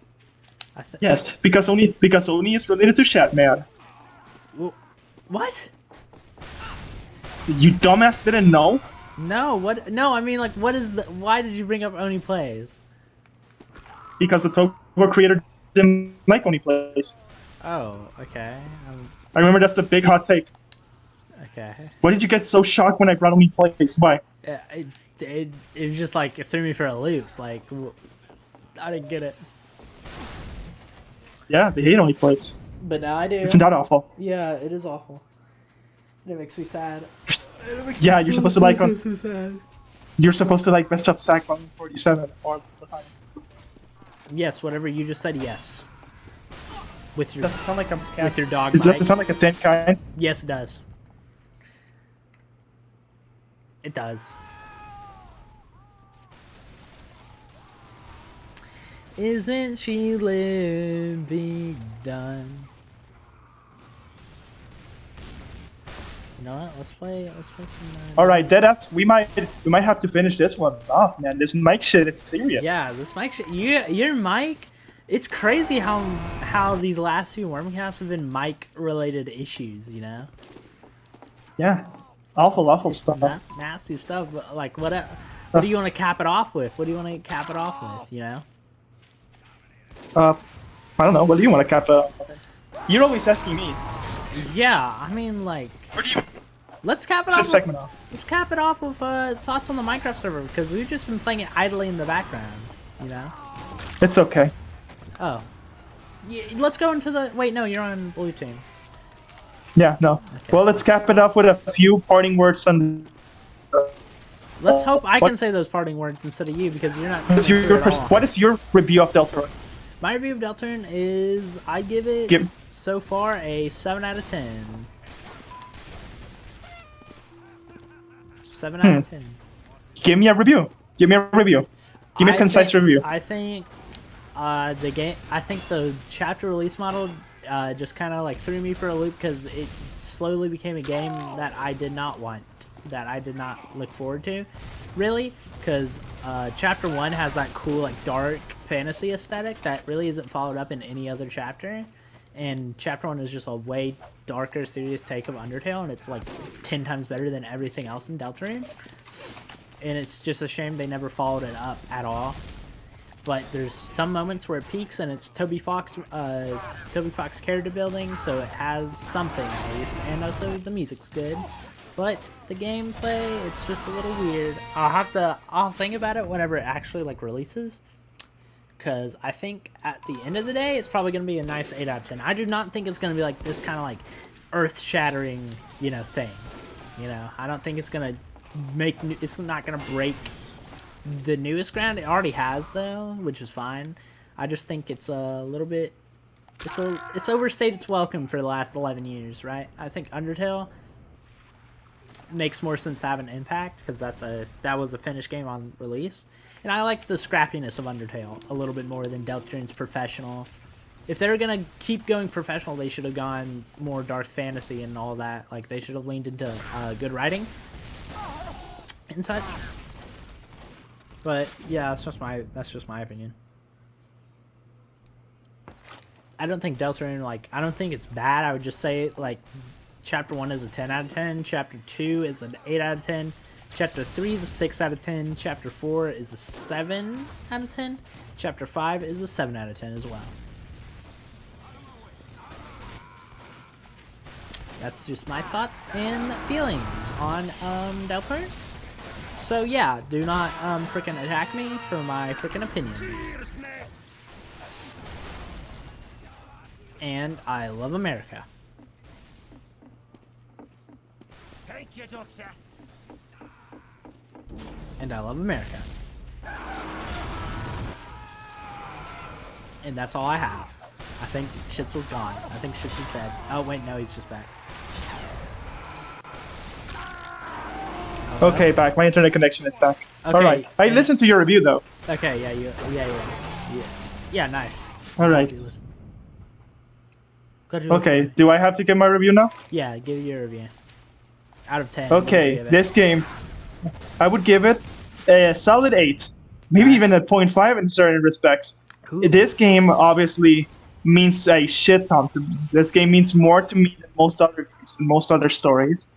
Yes, because Oni is related to Shatman. What? You dumbass didn't know? No. What? No. I mean, like, what is the? Why did you bring up Oni Plays? Because the Togor creator didn't like Oni plays. Oh. Okay. I remember that's the big hot take. Okay. Why did you get so shocked when I brought Oni plays? Why? It was just like it threw me for a loop. Like I didn't get it. Yeah, they hate Oni plays. But now I do. Isn't that awful? Yeah, it is awful. It makes me sad. Yeah, you're supposed to like so sad. You're supposed to like mess up Sack on 47 all the time. Yes, whatever you just said. Yes. With your Does it sound like a with your dog. Does mic. it sound like a tin kind? Yes, it does. It does. Isn't she Libby Dunn? You know what? Let's play some. All right, Deadass, we might have to finish this one off, man. This mic shit is serious. Yeah, this mic shit. Your mic. It's crazy how these last few WERMKASTs have been mic related issues. You know. Yeah. Awful stuff. Nasty stuff. But like, what do you want to cap it off with? What do you want to cap it off with? You know. I don't know. What do you want to cap it? You're always asking me. Yeah, I mean, like, What do you? let's cap it This off. segment off. Let's cap it off with thoughts on the Minecraft server because we've just been playing it idly in the background. You know. It's okay. Oh. Yeah, let's go into the. Wait, no, you're on blue team. Yeah, no. Okay. Well, let's cap it off with a few parting words on. Let's hope I What- can say those parting words instead of you because you're not. What's coming through at all. what is your review of Deltarune? My review of Deltarune is I give it so far a 7 out of 10. 7 out of 10. Give me a review. Give me a concise review. I think the game. I think the chapter release model just kind of like threw me for a loop because it slowly became a game that I did not want, that I did not look forward to, really. Because chapter 1 has that cool like dark fantasy aesthetic that really isn't followed up in any other chapter, and chapter 1 is just a way darker, serious take of Undertale, and it's like 10 times better than everything else in Deltarune. And it's just a shame they never followed it up at all. But there's some moments where it peaks, and it's Toby Fox character building, so it has something at least, and also the music's good. But the gameplay, it's just a little weird. I'll think about it whenever it actually like releases, because I think at the end of the day, it's probably gonna be a nice 8 out of 10. I do not think it's gonna be like this kind of like earth-shattering, thing. I don't think it's gonna it's not gonna break the newest ground. It already has though, which is fine. I just think it's a little bit, it's overstayed its welcome for the last 11 years, right? I think Undertale makes more sense to have an impact because that was a finished game on release, and I like the scrappiness of Undertale a little bit more than Deltarune's professional. If they were gonna keep going professional, they should have gone more dark fantasy and all that. Like they should have leaned into good writing and such. But yeah, that's just my opinion. I don't think Deltarune, I don't think it's bad. I would just say chapter 1 is a 10 out of 10, chapter 2 is an 8 out of 10, chapter 3 is a 6 out of 10, chapter 4 is a 7 out of 10, chapter 5 is a 7 out of 10 as well. That's just my thoughts and feelings on Deltarune. So yeah, do not freaking attack me for my freaking opinions. And I love America. Thank you, Doctor. And I love America. And that's all I have. I think shitxel's gone. I think shitxel's dead. Oh wait, no, he's just back. Okay, back. My internet connection is back. Okay, all right. I listened to your review though. Okay, yeah, nice. All right. Okay, do I have to give my review now? Yeah, give your review. Out of 10. Okay, this game, I would give it a solid 8. Maybe Nice. even a 0.5 in certain respects. Ooh. This game obviously means a shit ton to me. This game means more to me than most other games and most other stories.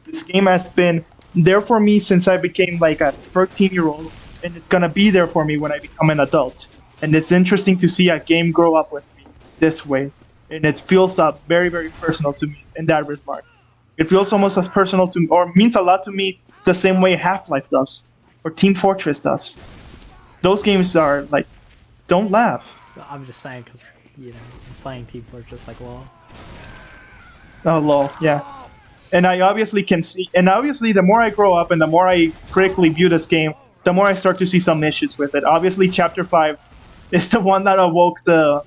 This game has been there for me since I became like a 13-year-old, and it's gonna be there for me when I become an adult. And it's interesting to see a game grow up with me this way. And it feels very, very personal to me in that regard. It feels almost as personal to me, or means a lot to me, the same way Half-Life does, or Team Fortress does. Those games are like, don't laugh. I'm just saying because, playing Team Fortress like lol. Oh, lol, yeah. And I obviously can see, and obviously the more I grow up and the more I critically view this game, the more I start to see some issues with it. Obviously, Chapter 5 is the one that awoke the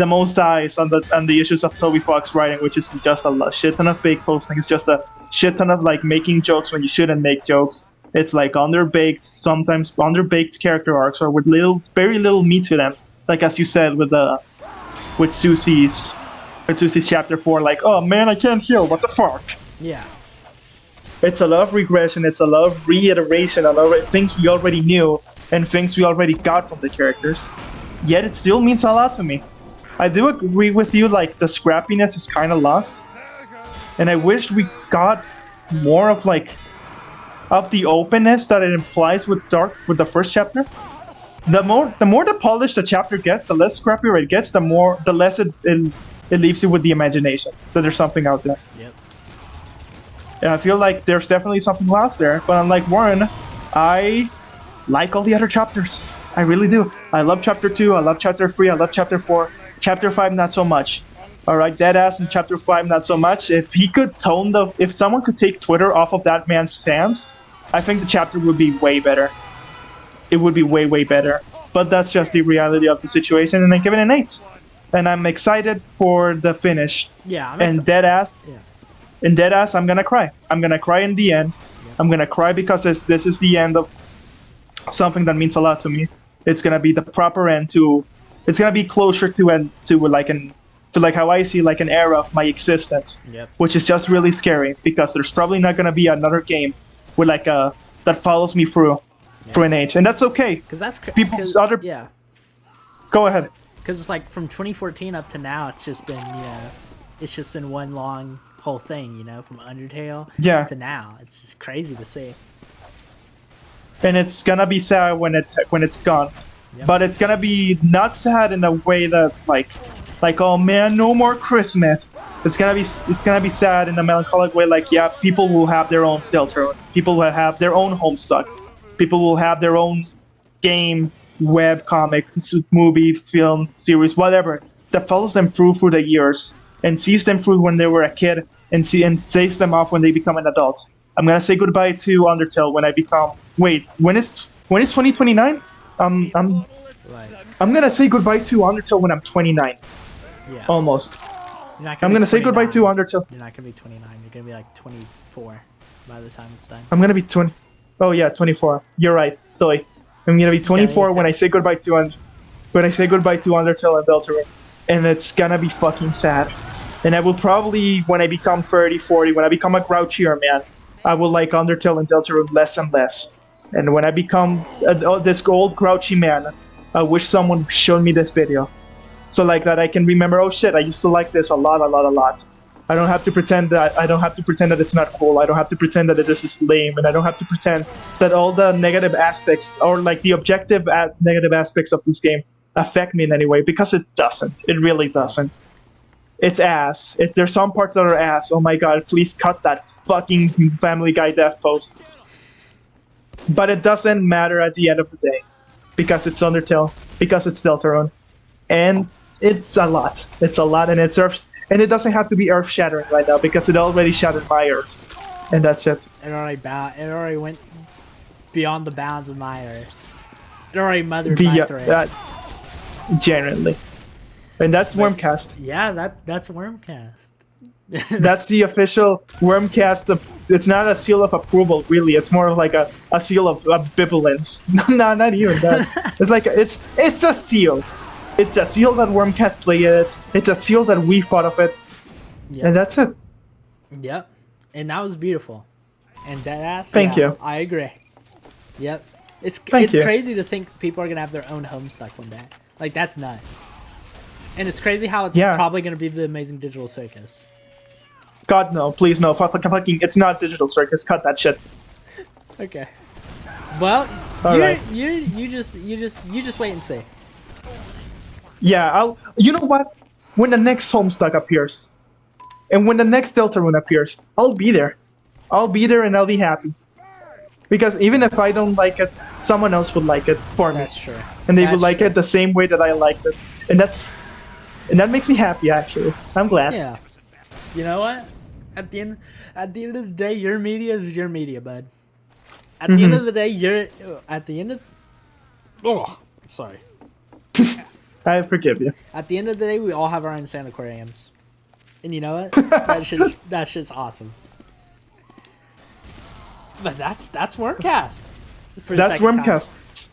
most eyes on the issues of Toby Fox writing, which is just a shit ton of fake posting. It's just a shit ton of making jokes when you shouldn't make jokes. It's sometimes underbaked character arcs, or with very little meat to them. Like as you said with Susie's chapter 4, oh man, I can't heal. What the fuck? Yeah. It's a lot of regression. It's a lot of reiteration. A lot of things we already knew and things we already got from the characters. Yet it still means a lot to me. I do agree with you, the scrappiness is kind of lost. And I wish we got more of the openness that it implies with the first chapter. The more polished the chapter gets, the less scrappier it gets, the less it leaves you with the imagination that there's something out there. Yep. And I feel like there's definitely something lost there. But unlike Warren, I like all the other chapters. I really do. I love chapter 2, I love chapter 3, I love chapter 4. Chapter 5, not so much. Alright, Deadass in chapter 5, not so much. If someone could take Twitter off of that man's hands, I think the chapter would be way better. It would be way, way better. But that's just the reality of the situation, and I give it an 8. And I'm excited for the finish. Yeah, I'm and excited. In Deadass, I'm gonna cry. I'm gonna cry in the end. I'm gonna cry because this is the end of something that means a lot to me. It's gonna be the proper end to. It's gonna be closer to like how I see like an era of my existence, Yep. which is just really scary because there's probably not gonna be another game with like that follows me through an age, and that's okay. Because that's People's other. yeah. Go ahead. Because it's like from 2014 up to now, it's just been one long whole thing, from Undertale to now. It's just crazy to see. And it's gonna be sad when it's gone, but it's gonna be not sad in a way that like oh man, no more Christmas. It's gonna be sad in a melancholic way. Like people will have their own Deltarune. People will have their own Homestuck. People will have their own game, web comic, movie, film, series, whatever that follows them through the years and sees them through when they were a kid and saves them off when they become an adult. I'm gonna say goodbye to Undertale when I become. Wait, when is 2029? I'm gonna say goodbye to Undertale when I'm 29. Yeah. Almost. I'm gonna say goodbye to Undertale. You're not gonna be 29. You're gonna be like 24 by the time it's done. I'm gonna be 20. Oh yeah, 24. You're right, Toy. I'm gonna be 24 when I say goodbye to Undertale and Deltarune, and it's gonna be fucking sad. And I will probably, when I become 30, 40, when I become a grouchier man, I will like Undertale and Deltarune less and less. And when I become this old grouchy man, I wish someone showed me this video, so like that I can remember. Oh shit, I used to like this a lot. I don't have to pretend that it's not cool. I don't have to pretend that this is lame, and I don't have to pretend that all the negative aspects or like the objective negative aspects of this game affect me in any way, because it doesn't. It really doesn't. It's ass. There's some parts that are ass. Oh my god, please cut that fucking Family Guy death pose. But it doesn't matter at the end of the day, because it's Undertale, because it's Deltarune, and it's a lot. It's a lot, and and it doesn't have to be earth-shattering right now, because it already shattered my earth, and that's it. It already went beyond the bounds of my earth. It already mothered my thread. Genuinely. And that's WERMKAST. Yeah, that's WERMKAST. That's the official WERMKAST. It's not a seal of approval, really. It's more like a seal of ambivalence. No, not even that. It's like it's a seal. It's a seal that WERMKAST played it. It's a seal that we thought of it. Yep. And that's it. Yep. And that was beautiful. And that ass. Thank you. I agree. Yep. It's crazy to think people are gonna have their own Homestuck one day. Like, that's nuts. And it's crazy how it's probably gonna be the Amazing Digital Circus. God no, please no. Fucking, it's not Digital Circus. Cut that shit. Okay. Well, you just wait and see. Yeah, you know what? When the next Homestuck appears, and when the next Deltarune appears, I'll be there. I'll be there and I'll be happy. Because even if I don't like it, someone else would like it for me. That's true. And they would like it the same way that I liked it. And that makes me happy, actually. I'm glad. Yeah. You know what? At the end of the day, your media is your media, bud. At the end of the day, oh, sorry. I forgive you. At the end of the day, we all have our own sanatoriums. And you know what? That's just awesome. But that's WERMKAST. That's WERMKAST.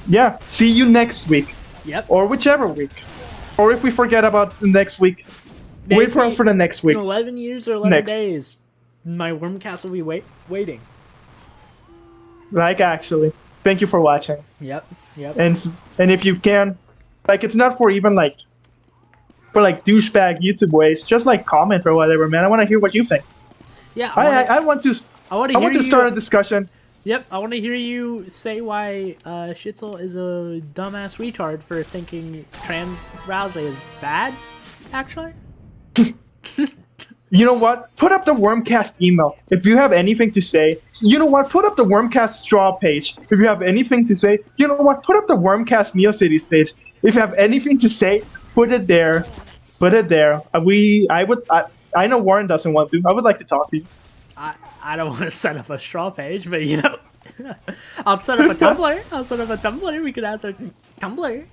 Yeah. See you next week. Yep. Or whichever week. Or if we forget about the next week, maybe wait for us for the next week. In 11 years or 11 days, my WERMKAST will be waiting. Like, actually. Thank you for watching. Yep. And if you can, like, it's not for even like douchebag YouTube ways. Just like comment or whatever, man. I want to hear what you think. Yeah. I want to start a discussion. Yep, I want to hear you say why shitxel is a dumbass retard for thinking trans Rousey is bad, actually. You know what? Put up the WERMKAST email. If you have anything to say, you know what? Put up the WERMKAST straw page. If you have anything to say, you know what? Put up the WERMKAST NeoCities page. If you have anything to say, put it there. Put it there. I know Warren doesn't want to. I would like to talk to you. I don't want to set up a straw page, but you know, I'll set up a Tumblr. We could add a Tumblr.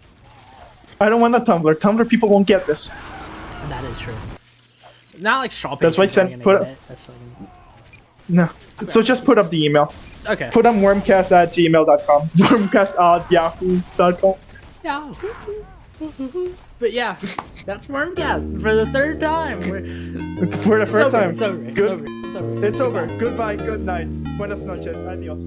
I don't want a Tumblr. Tumblr people won't get this. That is true. Not like straw page. That's why I said put up. No. So just put up the email. Okay. Put on wormcast@gmail.com. Wormcast@yahoo.com. Yeah. But yeah, that's WERMKAST for the third time. For the first time. It's over. It's Good. over. It's over. It's over. Goodbye. Good night. Buenas noches. Adios.